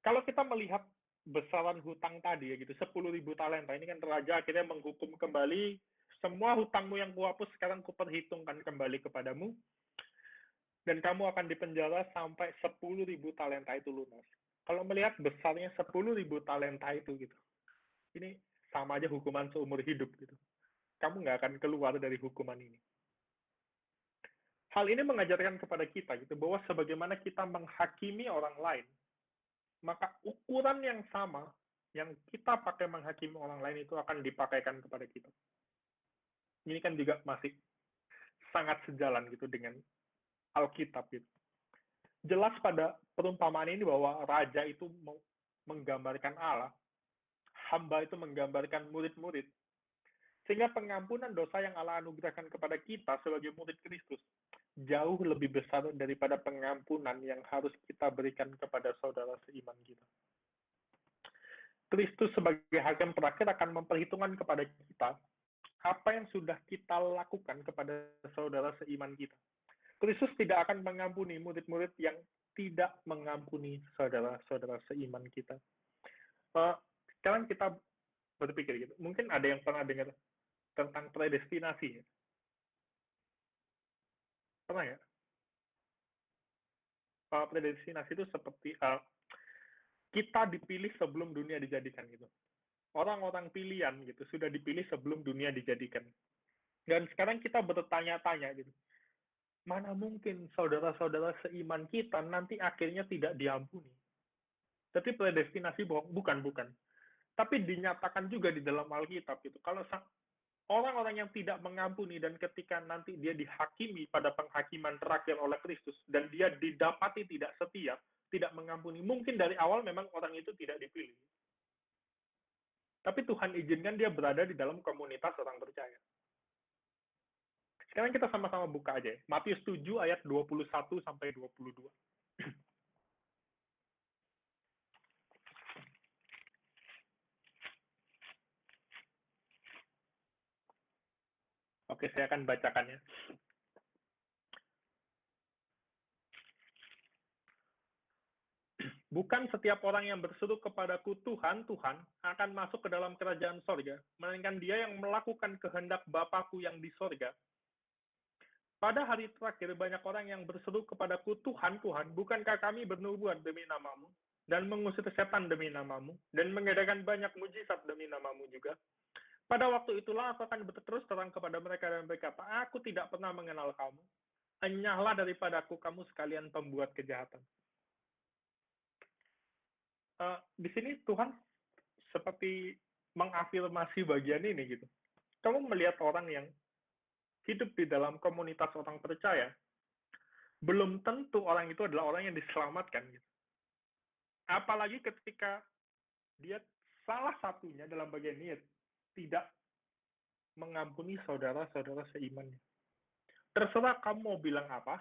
Kalau kita melihat besaran hutang tadi ya gitu, 10.000 talenta, ini kan raja akhirnya menghukum kembali, semua hutangmu yang kuhapus sekarang kuperhitungkan kembali kepadamu, dan kamu akan dipenjara sampai 10.000 talenta itu lunas. Kalau melihat besarnya 10.000 talenta itu gitu, ini sama aja hukuman seumur hidup gitu. Kamu nggak akan keluar dari hukuman ini. Hal ini mengajarkan kepada kita gitu, bahwa sebagaimana kita menghakimi orang lain, maka ukuran yang sama yang kita pakai menghakimi orang lain itu akan dipakaikan kepada kita. Ini kan juga masih sangat sejalan gitu dengan Alkitab gitu. Jelas pada perumpamaan ini bahwa raja itu menggambarkan Allah, hamba itu menggambarkan murid-murid. Sehingga pengampunan dosa yang Allah anugerahkan kepada kita sebagai murid Kristus jauh lebih besar daripada pengampunan yang harus kita berikan kepada saudara seiman kita. Kristus sebagai hakim terakhir akan memperhitungkan kepada kita apa yang sudah kita lakukan kepada saudara seiman kita. Kristus tidak akan mengampuni murid-murid yang tidak mengampuni saudara-saudara seiman kita. Sekarang kita berpikir gitu, mungkin ada yang pernah dengar tentang predestinasi. Pernah ya? Predestinasi itu seperti kita dipilih sebelum dunia dijadikan gitu. Orang-orang pilihan gitu sudah dipilih sebelum dunia dijadikan. Dan sekarang kita bertanya-tanya gitu. Mana mungkin saudara-saudara seiman kita nanti akhirnya tidak diampuni. Tapi predestinasi bukan. Tapi dinyatakan juga di dalam Alkitab gitu. Kalau orang-orang yang tidak mengampuni dan ketika nanti dia dihakimi pada penghakiman terakhir oleh Kristus dan dia didapati tidak setia, tidak mengampuni, mungkin dari awal memang orang itu tidak dipilih. Tapi Tuhan izinkan dia berada di dalam komunitas orang percaya. Sekarang kita sama-sama buka aja ya. Matius 7 ayat 21 sampai 22. Oke, saya akan bacakannya. Bukan setiap orang yang berseru kepadaku Tuhan, Tuhan, akan masuk ke dalam kerajaan sorga, melainkan dia yang melakukan kehendak Bapakku yang di sorga. Pada hari terakhir, banyak orang yang berseru kepadaku Tuhan, Tuhan, bukankah kami bernubuat demi namamu, dan mengusir setan demi namamu, dan mengadakan banyak mujizat demi namamu juga. Pada waktu itulah aku akan berterus terang kepada mereka dan berkata, aku tidak pernah mengenal kamu. Enyahlah daripadaku kamu sekalian pembuat kejahatan. Di sini Tuhan seperti mengafirmasi bagian ini gitu. Kamu melihat orang yang hidup di dalam komunitas orang percaya, belum tentu orang itu adalah orang yang diselamatkan gitu. Apalagi ketika dia salah satunya dalam bagian ini tidak mengampuni saudara-saudara seimannya. Terserah kamu mau bilang apa,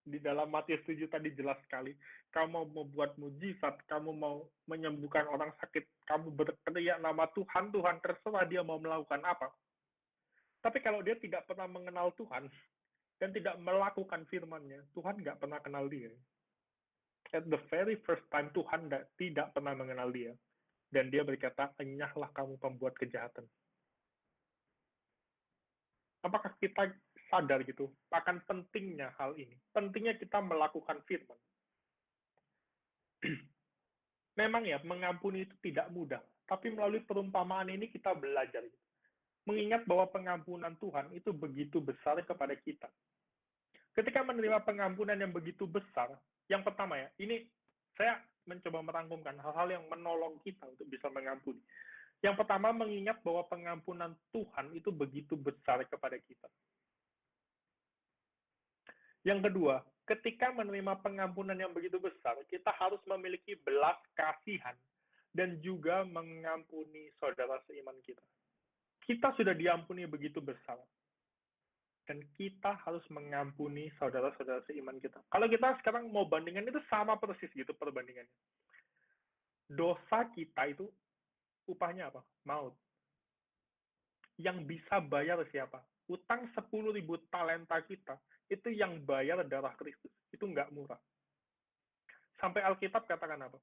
di dalam Matius 7 tadi jelas sekali, kamu mau membuat mujizat, kamu mau menyembuhkan orang sakit, kamu berteriak nama Tuhan, Tuhan, terserah dia mau melakukan apa. Tapi kalau dia tidak pernah mengenal Tuhan, dan tidak melakukan firman-Nya, Tuhan nggak pernah kenal dia. At the very first time, Tuhan tidak pernah mengenal dia. Dan dia berkata, enyahlah kamu pembuat kejahatan. Apakah kita sadar gitu akan pentingnya hal ini? Pentingnya kita melakukan firman. Memang ya, mengampuni itu tidak mudah. Tapi melalui perumpamaan ini kita belajar. Mengingat bahwa pengampunan Tuhan itu begitu besar kepada kita. Ketika menerima pengampunan yang begitu besar, yang pertama ya, ini saya mencoba merangkumkan hal-hal yang menolong kita untuk bisa mengampuni. Yang pertama, mengingat bahwa pengampunan Tuhan itu begitu besar kepada kita. Yang kedua, ketika menerima pengampunan yang begitu besar, kita harus memiliki belas kasihan dan juga mengampuni saudara seiman kita. Kita sudah diampuni begitu besar. Dan kita harus mengampuni saudara-saudara seiman kita. Kalau kita sekarang mau bandingkan, itu sama persis gitu perbandingannya. Dosa kita itu upahnya apa? Maut. Yang bisa bayar siapa? Utang 10.000 talenta kita, itu yang bayar darah Kristus. Itu nggak murah. Sampai Alkitab katakan apa?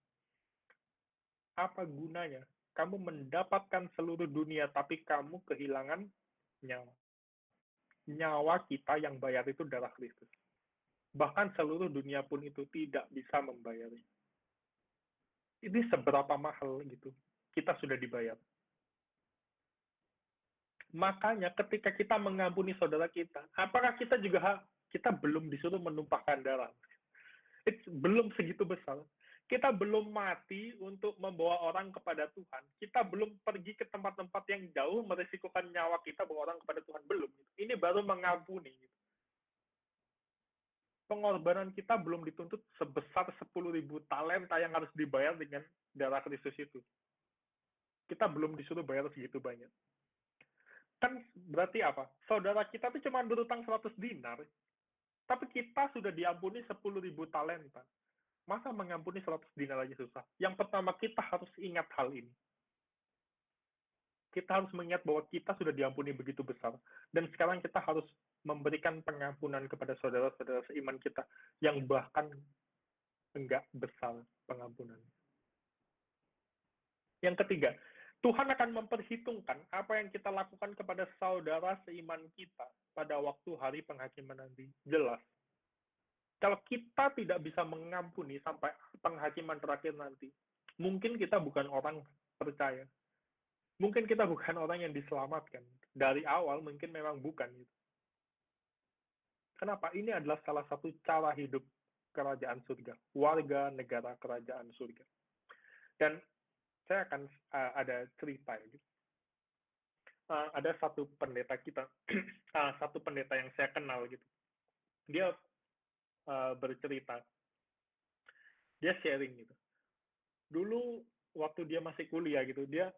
Apa gunanya kamu mendapatkan seluruh dunia, tapi kamu kehilangan nyawa? Nyawa kita yang bayar itu darah Kristus. Bahkan seluruh dunia pun itu tidak bisa membayarnya. Ini seberapa mahal gitu. Kita sudah dibayar. Makanya ketika kita mengampuni saudara kita, apakah kita belum disuruh menumpahkan darah? Belum segitu besar. Kita belum mati untuk membawa orang kepada Tuhan. Kita belum pergi ke tempat-tempat yang jauh merisikokan nyawa kita bawa orang kepada Tuhan. Belum. Ini baru mengampuni. Pengorbanan kita belum dituntut sebesar 10.000 talenta yang harus dibayar dengan darah Kristus itu. Kita belum disuruh bayar segitu banyak. Kan berarti apa? Saudara kita tuh cuma berutang 100 dinar, tapi kita sudah diampuni 10.000 talenta. Masa mengampuni 100 dinar aja susah? Yang pertama, kita harus ingat hal ini. Kita harus mengingat bahwa kita sudah diampuni begitu besar. Dan sekarang kita harus memberikan pengampunan kepada saudara-saudara seiman kita yang bahkan enggak besar pengampunan. Yang ketiga, Tuhan akan memperhitungkan apa yang kita lakukan kepada saudara seiman kita pada waktu hari penghakiman nanti. Jelas. Kalau kita tidak bisa mengampuni sampai penghakiman terakhir nanti, mungkin kita bukan orang percaya. Mungkin kita bukan orang yang diselamatkan. Dari awal mungkin memang bukan. Gitu. Kenapa? Ini adalah salah satu cara hidup kerajaan surga. Warga negara kerajaan surga. Dan saya akan ada cerita. Gitu. Ada satu pendeta kita, satu pendeta yang saya kenal. Gitu. Dia bercerita, dia sharing gitu. Dulu waktu dia masih kuliah gitu, dia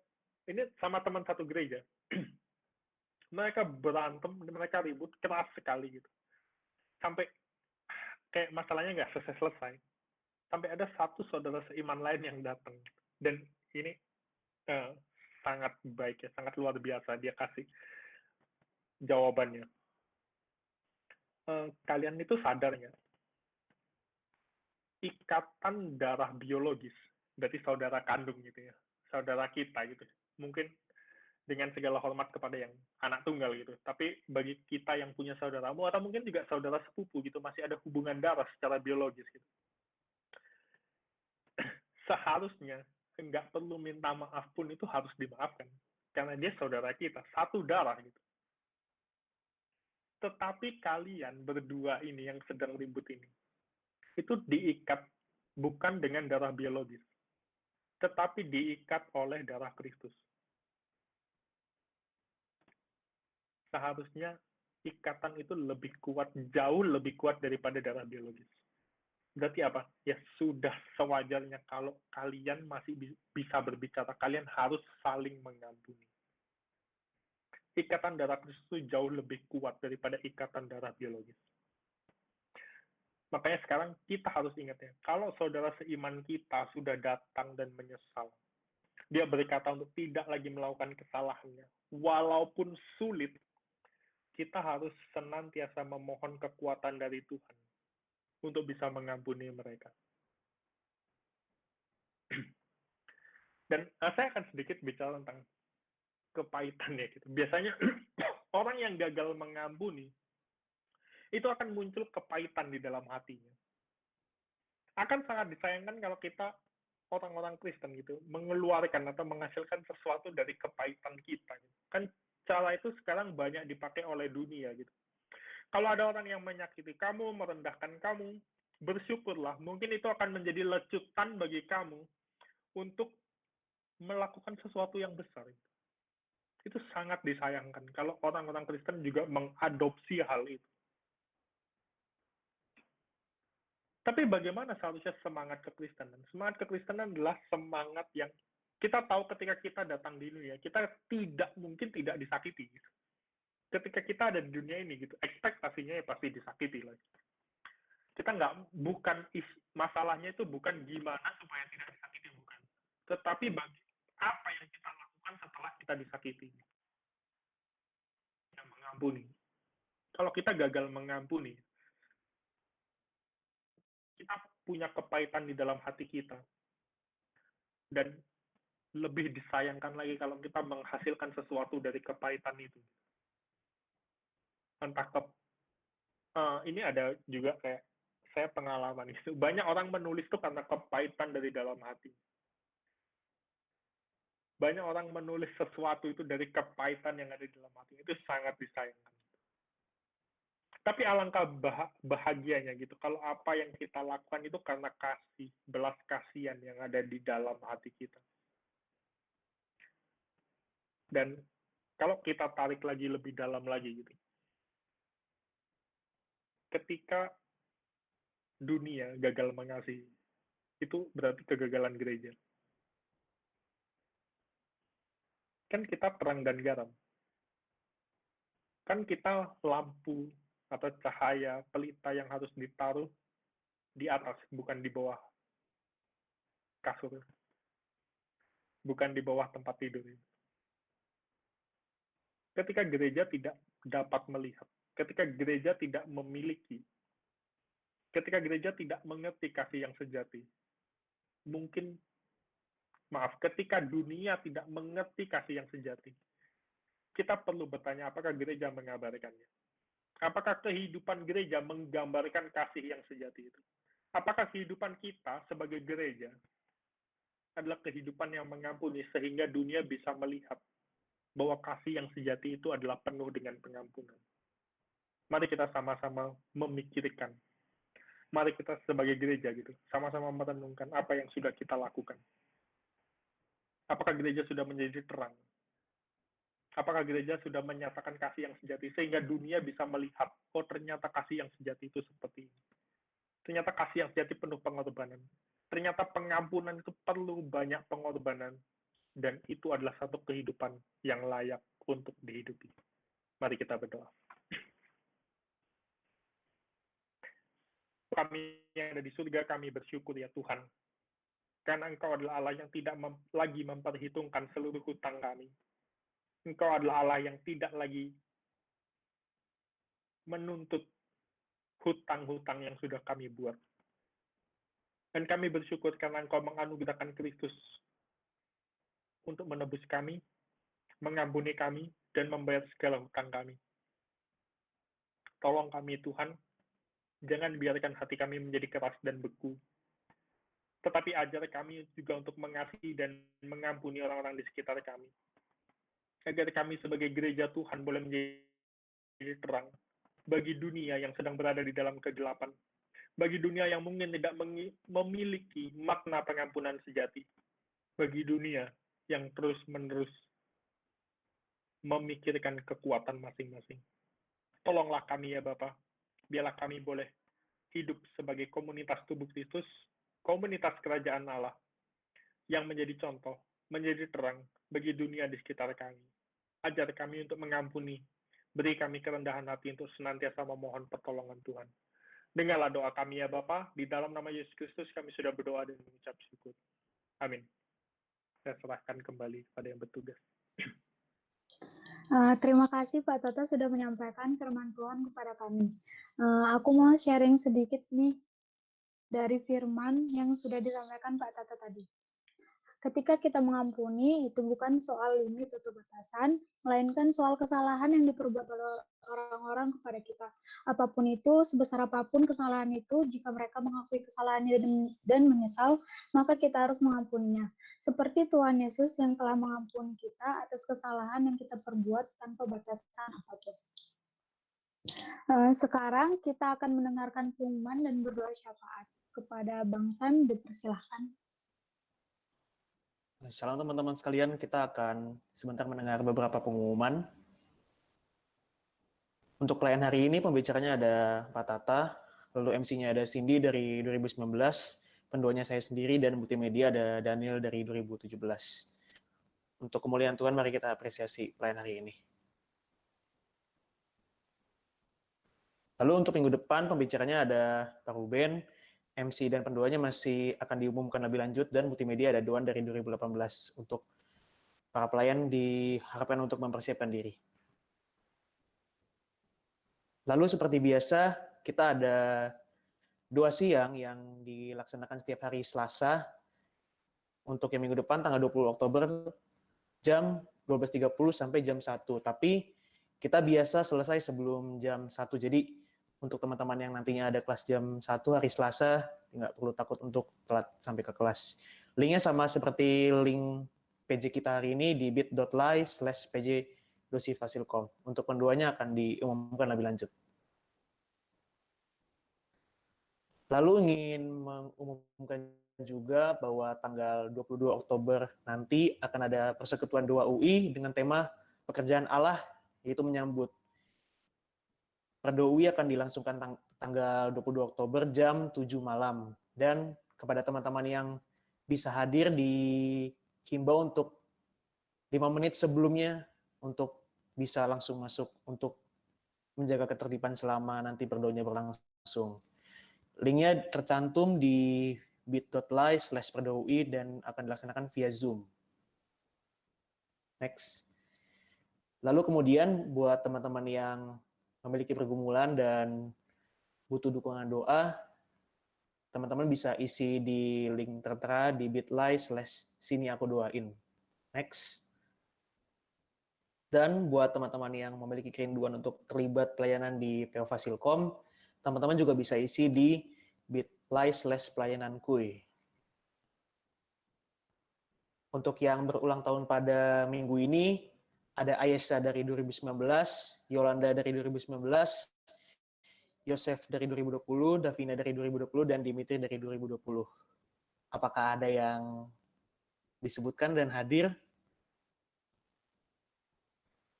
ini sama teman satu gereja, mereka berantem, mereka ribut keras sekali gitu, sampai kayak masalahnya nggak selesai. Sampai ada satu saudara seiman lain yang datang, dan ini sangat baik ya, sangat luar biasa dia kasih. jawabannya. Kalian itu sadar nggak? Ikatan darah biologis, berarti saudara kandung gitu ya, saudara kita gitu. Mungkin dengan segala hormat kepada yang anak tunggal gitu, tapi bagi kita yang punya saudaramu atau mungkin juga saudara sepupu gitu, masih ada hubungan darah secara biologis gitu. Seharusnya nggak perlu minta maaf pun itu harus dimaafkan, karena dia saudara kita, satu darah gitu. Tetapi kalian berdua ini yang sedang ribut ini, itu diikat bukan dengan darah biologis, tetapi diikat oleh darah Kristus. Seharusnya ikatan itu lebih kuat, jauh lebih kuat daripada darah biologis. Berarti apa? Ya sudah sewajarnya kalau kalian masih bisa berbicara, kalian harus saling mengampuni. Ikatan darah Kristus itu jauh lebih kuat daripada ikatan darah biologis. Makanya sekarang kita harus ingat ya, kalau saudara seiman kita sudah datang dan menyesal, dia berkata untuk tidak lagi melakukan kesalahannya, walaupun sulit, kita harus senantiasa memohon kekuatan dari Tuhan untuk bisa mengampuni mereka. Dan saya akan sedikit bicara tentang kepahitan ya gitu. Biasanya orang yang gagal mengampuni itu akan muncul kepahitan di dalam hatinya. Akan sangat disayangkan kalau kita orang-orang Kristen gitu mengeluarkan atau menghasilkan sesuatu dari kepahitan kita. Gitu. Kan cara itu sekarang banyak dipakai oleh dunia gitu. Kalau ada orang yang menyakiti kamu, merendahkan kamu, bersyukurlah. Mungkin itu akan menjadi lecutan bagi kamu untuk melakukan sesuatu yang besar. Itu sangat disayangkan kalau orang-orang Kristen juga mengadopsi hal itu. Tapi bagaimana seharusnya semangat kekristenan? Semangat kekristenan adalah semangat yang kita tahu ketika kita datang di dunia, kita mungkin tidak disakiti. Gitu. Ketika kita ada di dunia ini, gitu, ekspektasinya ya pasti disakiti lah. Kita masalahnya itu bukan gimana supaya tidak disakiti, bukan. Tetapi apa yang kita lakukan setelah kita disakiti. Yang mengampuni. Kalau kita gagal mengampuni, kita punya kepahitan di dalam hati kita. Dan lebih disayangkan lagi kalau kita menghasilkan sesuatu dari kepahitan itu. Entah ini ada juga kayak saya pengalaman itu. Banyak orang menulis itu karena kepahitan dari dalam hati. Banyak orang menulis sesuatu itu dari kepahitan yang ada di dalam hati. Itu sangat disayangkan. Tapi alangkah bahagianya gitu, kalau apa yang kita lakukan itu karena kasih, belas kasihan yang ada di dalam hati kita. Dan kalau kita tarik lagi lebih dalam lagi gitu, ketika dunia gagal mengasihi, itu berarti kegagalan gereja. Kan kita terang dan garam. Kan kita lampu atau cahaya pelita yang harus ditaruh di atas, bukan di bawah kasur. Bukan di bawah tempat tidur. Ketika gereja tidak dapat melihat, ketika gereja tidak memiliki, ketika gereja tidak mengerti kasih yang sejati, ketika dunia tidak mengerti kasih yang sejati, kita perlu bertanya apakah gereja mengabarkannya. Apakah kehidupan gereja menggambarkan kasih yang sejati itu? Apakah kehidupan kita sebagai gereja adalah kehidupan yang mengampuni sehingga dunia bisa melihat bahwa kasih yang sejati itu adalah penuh dengan pengampunan? Mari kita sama-sama memikirkan. Mari kita sebagai gereja gitu, sama-sama merenungkan apa yang sudah kita lakukan. Apakah gereja sudah menjadi terang? Apakah gereja sudah menyatakan kasih yang sejati sehingga dunia bisa melihat, oh ternyata kasih yang sejati itu seperti ini. Ternyata kasih yang sejati penuh pengorbanan. Ternyata pengampunan itu perlu banyak pengorbanan dan itu adalah satu kehidupan yang layak untuk dihidupi. Mari kita berdoa. Kami yang ada di surga, kami bersyukur ya Tuhan. Karena Engkau adalah Allah yang tidak lagi memperhitungkan seluruh hutang kami. Engkau adalah Allah yang tidak lagi menuntut hutang-hutang yang sudah kami buat. Dan kami bersyukur karena Engkau menganugerahkan Kristus untuk menebus kami, mengampuni kami, dan membayar segala hutang kami. Tolong kami Tuhan, jangan biarkan hati kami menjadi keras dan beku. Tetapi ajar kami juga untuk mengasihi dan mengampuni orang-orang di sekitar kami. Agar kami sebagai gereja Tuhan boleh menjadi terang bagi dunia yang sedang berada di dalam kegelapan. Bagi dunia yang mungkin tidak memiliki makna pengampunan sejati. Bagi dunia yang terus-menerus memikirkan kekuatan masing-masing. Tolonglah kami ya Bapa, biarlah kami boleh hidup sebagai komunitas tubuh Kristus, komunitas kerajaan Allah, yang menjadi contoh, menjadi terang bagi dunia di sekitar kami. Ajar kami untuk mengampuni, beri kami kerendahan hati untuk senantiasa memohon pertolongan Tuhan. Dengarlah doa kami ya Bapa, di dalam nama Yesus Kristus kami sudah berdoa dan mengucap syukur. Amin. Saya serahkan kembali kepada yang bertugas. Terima kasih Pak Toto sudah menyampaikan firman Tuhan kepada kami. Aku mau sharing sedikit nih dari firman yang sudah disampaikan Pak Toto tadi. Ketika kita mengampuni, itu bukan soal limit atau batasan, melainkan soal kesalahan yang diperbuat oleh orang-orang kepada kita. Apapun itu, sebesar apapun kesalahan itu, jika mereka mengakui kesalahannya dan menyesal, maka kita harus mengampuninya. Seperti Tuhan Yesus yang telah mengampuni kita atas kesalahan yang kita perbuat tanpa batasan apapun. Sekarang kita akan mendengarkan pengumuman dan berdoa syafaat. Kepada Bang Sam, dipersilahkan. Shalom teman-teman sekalian, kita akan sebentar mendengar beberapa pengumuman. Untuk klien hari ini, pembicaranya ada Pak Tata, lalu MC-nya ada Cindy dari 2019, pendoanya saya sendiri, dan multimedia ada Daniel dari 2017. Untuk kemuliaan Tuhan, mari kita apresiasi klien hari ini. Lalu untuk minggu depan, pembicaranya ada Pak Ruben, MC dan pendoanya masih akan diumumkan lebih lanjut, dan multimedia ada Doan dari 2018. Untuk para pelayan diharapkan untuk mempersiapkan diri. Lalu seperti biasa, kita ada doa siang yang dilaksanakan setiap hari Selasa. Untuk yang minggu depan, tanggal 20 Oktober, jam 12.30 sampai jam 1. Tapi kita biasa selesai sebelum jam 1. Jadi untuk teman-teman yang nantinya ada kelas jam 1 hari Selasa, nggak perlu takut untuk telat sampai ke kelas. Linknya sama seperti link PJ kita hari ini di bit.ly/pj-dosifasilkom. Untuk pendoanya akan diumumkan lebih lanjut. Lalu ingin mengumumkan juga bahwa tanggal 22 Oktober nanti akan ada persekutuan doa UI dengan tema pekerjaan Allah, yaitu menyambut. Perdo UI akan dilangsungkan tanggal 22 Oktober jam 7 malam. Dan kepada teman-teman yang bisa hadir, dihimbau untuk 5 menit sebelumnya untuk bisa langsung masuk untuk menjaga ketertiban selama nanti perdoanya berlangsung. Linknya tercantum di bit.ly/perdoui dan akan dilaksanakan via Zoom. Next. Lalu kemudian buat teman-teman yang memiliki pergumulan dan butuh dukungan doa, teman-teman bisa isi di link tertera di bit.ly/sini aku doain. Next. Dan buat teman-teman yang memiliki kerinduan untuk terlibat pelayanan di PO Fasilkom, teman-teman juga bisa isi di bit.ly/pelayanankuy. Untuk yang berulang tahun pada minggu ini, ada Ayesha dari 2019, Yolanda dari 2019, Yosef dari 2020, Davina dari 2020, dan Dimitri dari 2020. Apakah ada yang disebutkan dan hadir?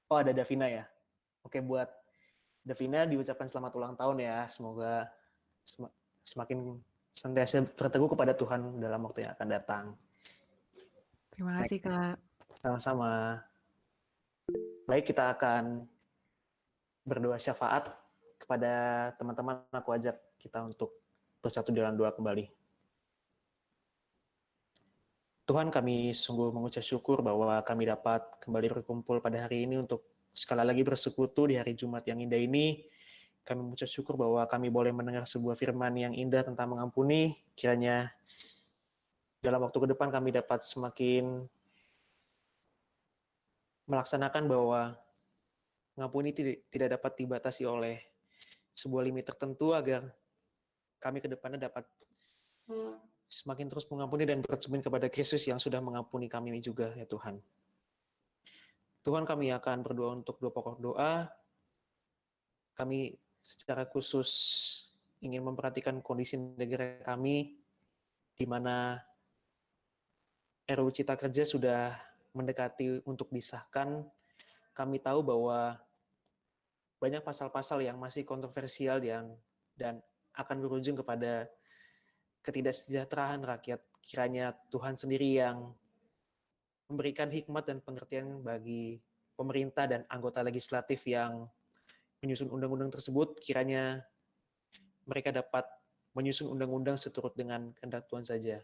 Oh, ada Davina ya. Oke, buat Davina diucapkan selamat ulang tahun ya. Semoga semakin senantiasa berteguh kepada Tuhan dalam waktu yang akan datang. Terima kasih, Kak. Sama-sama. Baik, kita akan berdoa syafaat kepada teman-teman. Aku ajak kita untuk bersatu dalam doa kembali. Tuhan, kami sungguh mengucap syukur bahwa kami dapat kembali berkumpul pada hari ini untuk sekali lagi bersekutu di hari Jumat yang indah ini. kami mengucap syukur bahwa kami boleh mendengar sebuah firman yang indah tentang mengampuni. Kiranya dalam waktu ke depan kami dapat semakin melaksanakan bahwa mengampuni tidak dapat dibatasi oleh sebuah limit tertentu, agar kami ke depannya dapat semakin terus mengampuni dan bercermin kepada Kristus yang sudah mengampuni kami juga, ya Tuhan. Tuhan, kami akan berdoa untuk 2 pokok doa. Kami secara khusus ingin memperhatikan kondisi negara kami, di mana RUU Cipta Kerja sudah mendekati untuk disahkan. Kami tahu bahwa banyak pasal-pasal yang masih kontroversial dan akan berujung kepada ketidaksejahteraan rakyat. Kiranya Tuhan sendiri yang memberikan hikmat dan pengertian bagi pemerintah dan anggota legislatif yang menyusun undang-undang tersebut. Kiranya mereka dapat menyusun undang-undang seturut dengan kehendak Tuhan saja.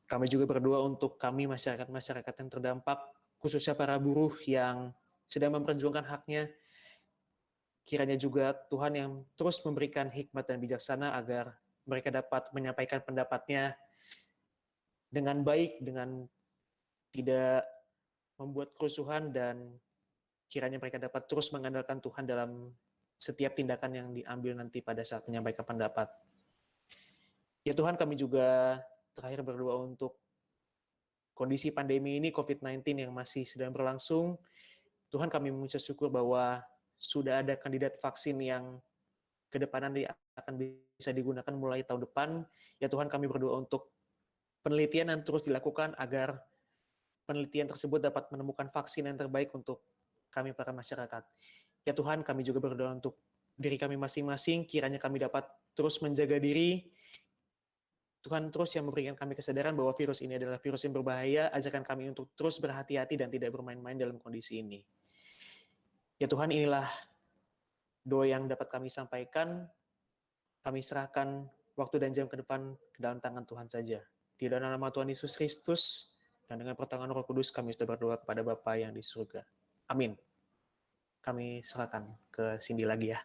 Kami juga berdoa untuk kami masyarakat-masyarakat yang terdampak, khususnya para buruh yang sedang memperjuangkan haknya. Kiranya juga Tuhan yang terus memberikan hikmat dan bijaksana agar mereka dapat menyampaikan pendapatnya dengan baik, dengan tidak membuat kerusuhan, dan kiranya mereka dapat terus mengandalkan Tuhan dalam setiap tindakan yang diambil nanti pada saat menyampaikan pendapat. Ya Tuhan, kami juga terakhir berdoa untuk kondisi pandemi ini COVID-19 yang masih sedang berlangsung. Tuhan, kami mengucap syukur bahwa sudah ada kandidat vaksin yang kedepanan akan bisa digunakan mulai tahun depan. Ya Tuhan, kami berdoa untuk penelitian yang terus dilakukan agar penelitian tersebut dapat menemukan vaksin yang terbaik untuk kami para masyarakat. Ya Tuhan, kami juga berdoa untuk diri kami masing-masing, kiranya kami dapat terus menjaga diri. Tuhan terus yang memberikan kami kesadaran bahwa virus ini adalah virus yang berbahaya, ajarkan kami untuk terus berhati-hati dan tidak bermain-main dalam kondisi ini. Ya Tuhan, inilah doa yang dapat kami sampaikan. Kami serahkan waktu dan jam ke depan ke dalam tangan Tuhan saja. Di dalam nama Tuhan Yesus Kristus, dan dengan pertolongan Roh Kudus, kami sudah berdoa kepada Bapa yang di surga. Amin. Kami serahkan ke Cindy lagi ya.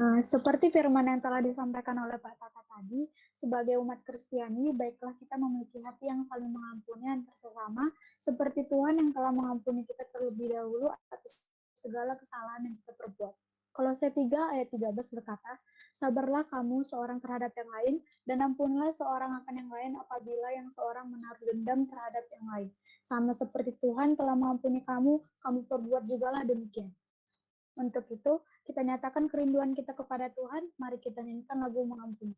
Seperti firman yang telah disampaikan oleh Pak Tata tadi, sebagai umat Kristiani, baiklah kita memiliki hati yang saling mengampuni antar sesama, seperti Tuhan yang telah mengampuni kita terlebih dahulu atas segala kesalahan yang kita perbuat. Kolose 3 ayat 13 berkata, sabarlah kamu seorang terhadap yang lain, dan ampunilah seorang akan yang lain apabila yang seorang menaruh dendam terhadap yang lain. Sama seperti Tuhan telah mengampuni kamu, kamu perbuat jugalah demikian. Untuk itu, kita nyatakan kerinduan kita kepada Tuhan, mari kita nyanyikan lagu mengampuni.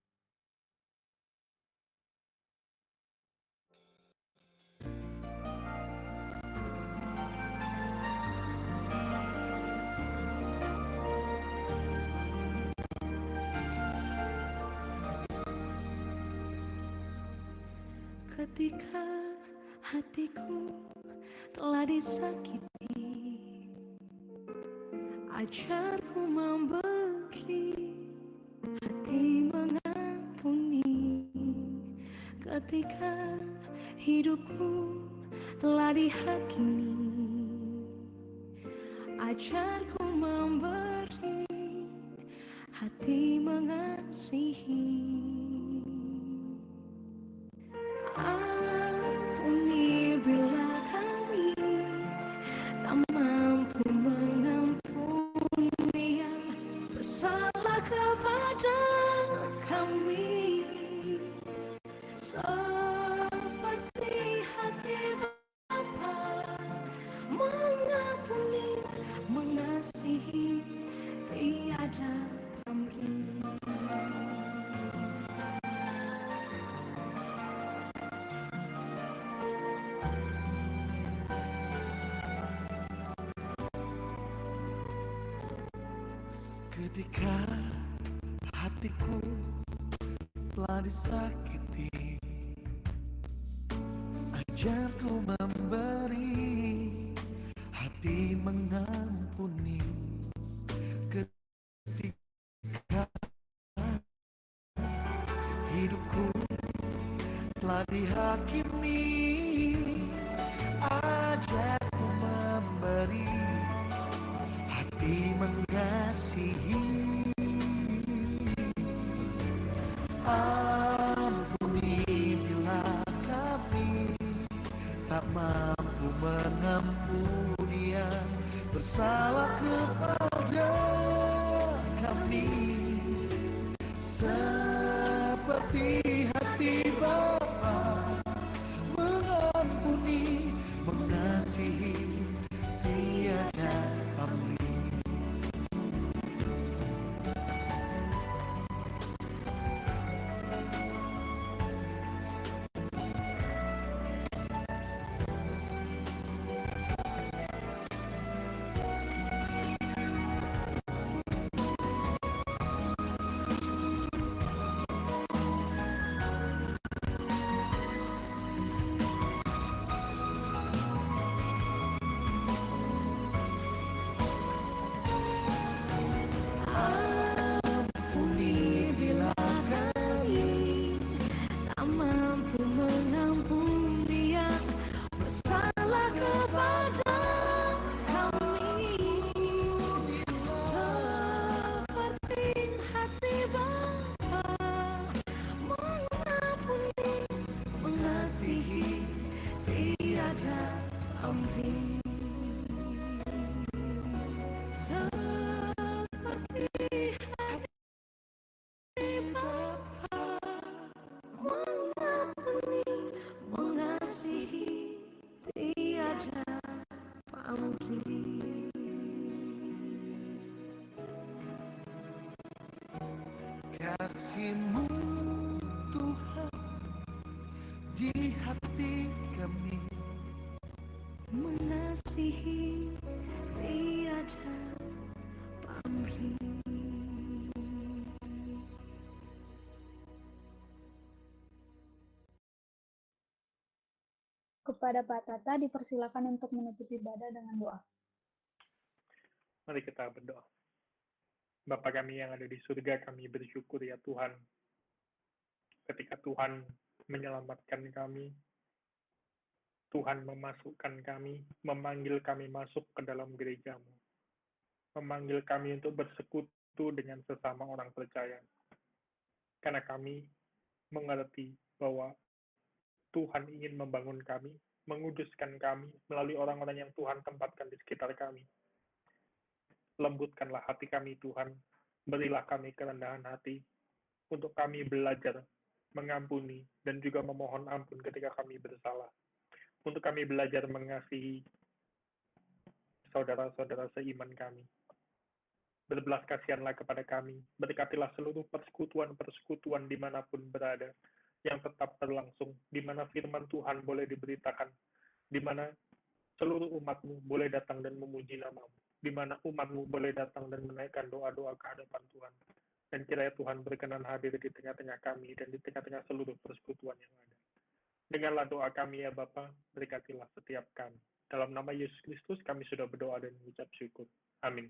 Ketika hatiku telah disakiti, ajarku memberi, hati mengampuni. Ketika hidupku telah dihakimi, ajarku memberi, hati mengasihi. Ampuni bila kami tak mampu mengampuni yang bersalah kepada kami, seperti hati Bapa mengampuni, mengasihi tiada pamrih. Ketika hatiku telah disakiti, ajarku memberi, hati mengampuni. Ketika hidupku telah dihakimi, ajarku memberi, seperti hati Bapa, mengampuni, mengasihi, tiada pamrih. Kasih-Mu Tuhan di hati kami, Mengasihi, tiada pamrih. Kepada Pak Tata dipersilakan untuk menutup ibadah dengan doa. Mari kita berdoa. Bapa kami yang ada di surga, kami bersyukur ya Tuhan, ketika Tuhan menyelamatkan kami, Tuhan memasukkan kami, memanggil kami masuk ke dalam gereja-Mu, memanggil kami untuk bersekutu dengan sesama orang percaya. Karena kami mengerti bahwa Tuhan ingin membangun kami, menguduskan kami melalui orang-orang yang Tuhan tempatkan di sekitar kami. Lembutkanlah hati kami Tuhan, berilah kami kerendahan hati, untuk kami belajar mengampuni dan juga memohon ampun ketika kami bersalah. Untuk kami belajar mengasihi saudara-saudara seiman kami. Berbelas kasihanlah kepada kami, berkatilah seluruh persekutuan-persekutuan dimanapun berada, yang tetap berlangsung, di mana firman Tuhan boleh diberitakan, di mana seluruh umat-Mu boleh datang dan memuji nama-Mu, di mana umat-Mu boleh datang dan menaikkan doa-doa ke hadapan Tuhan. Dan kiranya Tuhan berkenan hadir di tengah-tengah kami dan di tengah-tengah seluruh persekutuan yang ada. Dengarlah doa kami ya Bapa, berkatilah setiap kami. Dalam nama Yesus Kristus kami sudah berdoa dan mengucap syukur. Amin.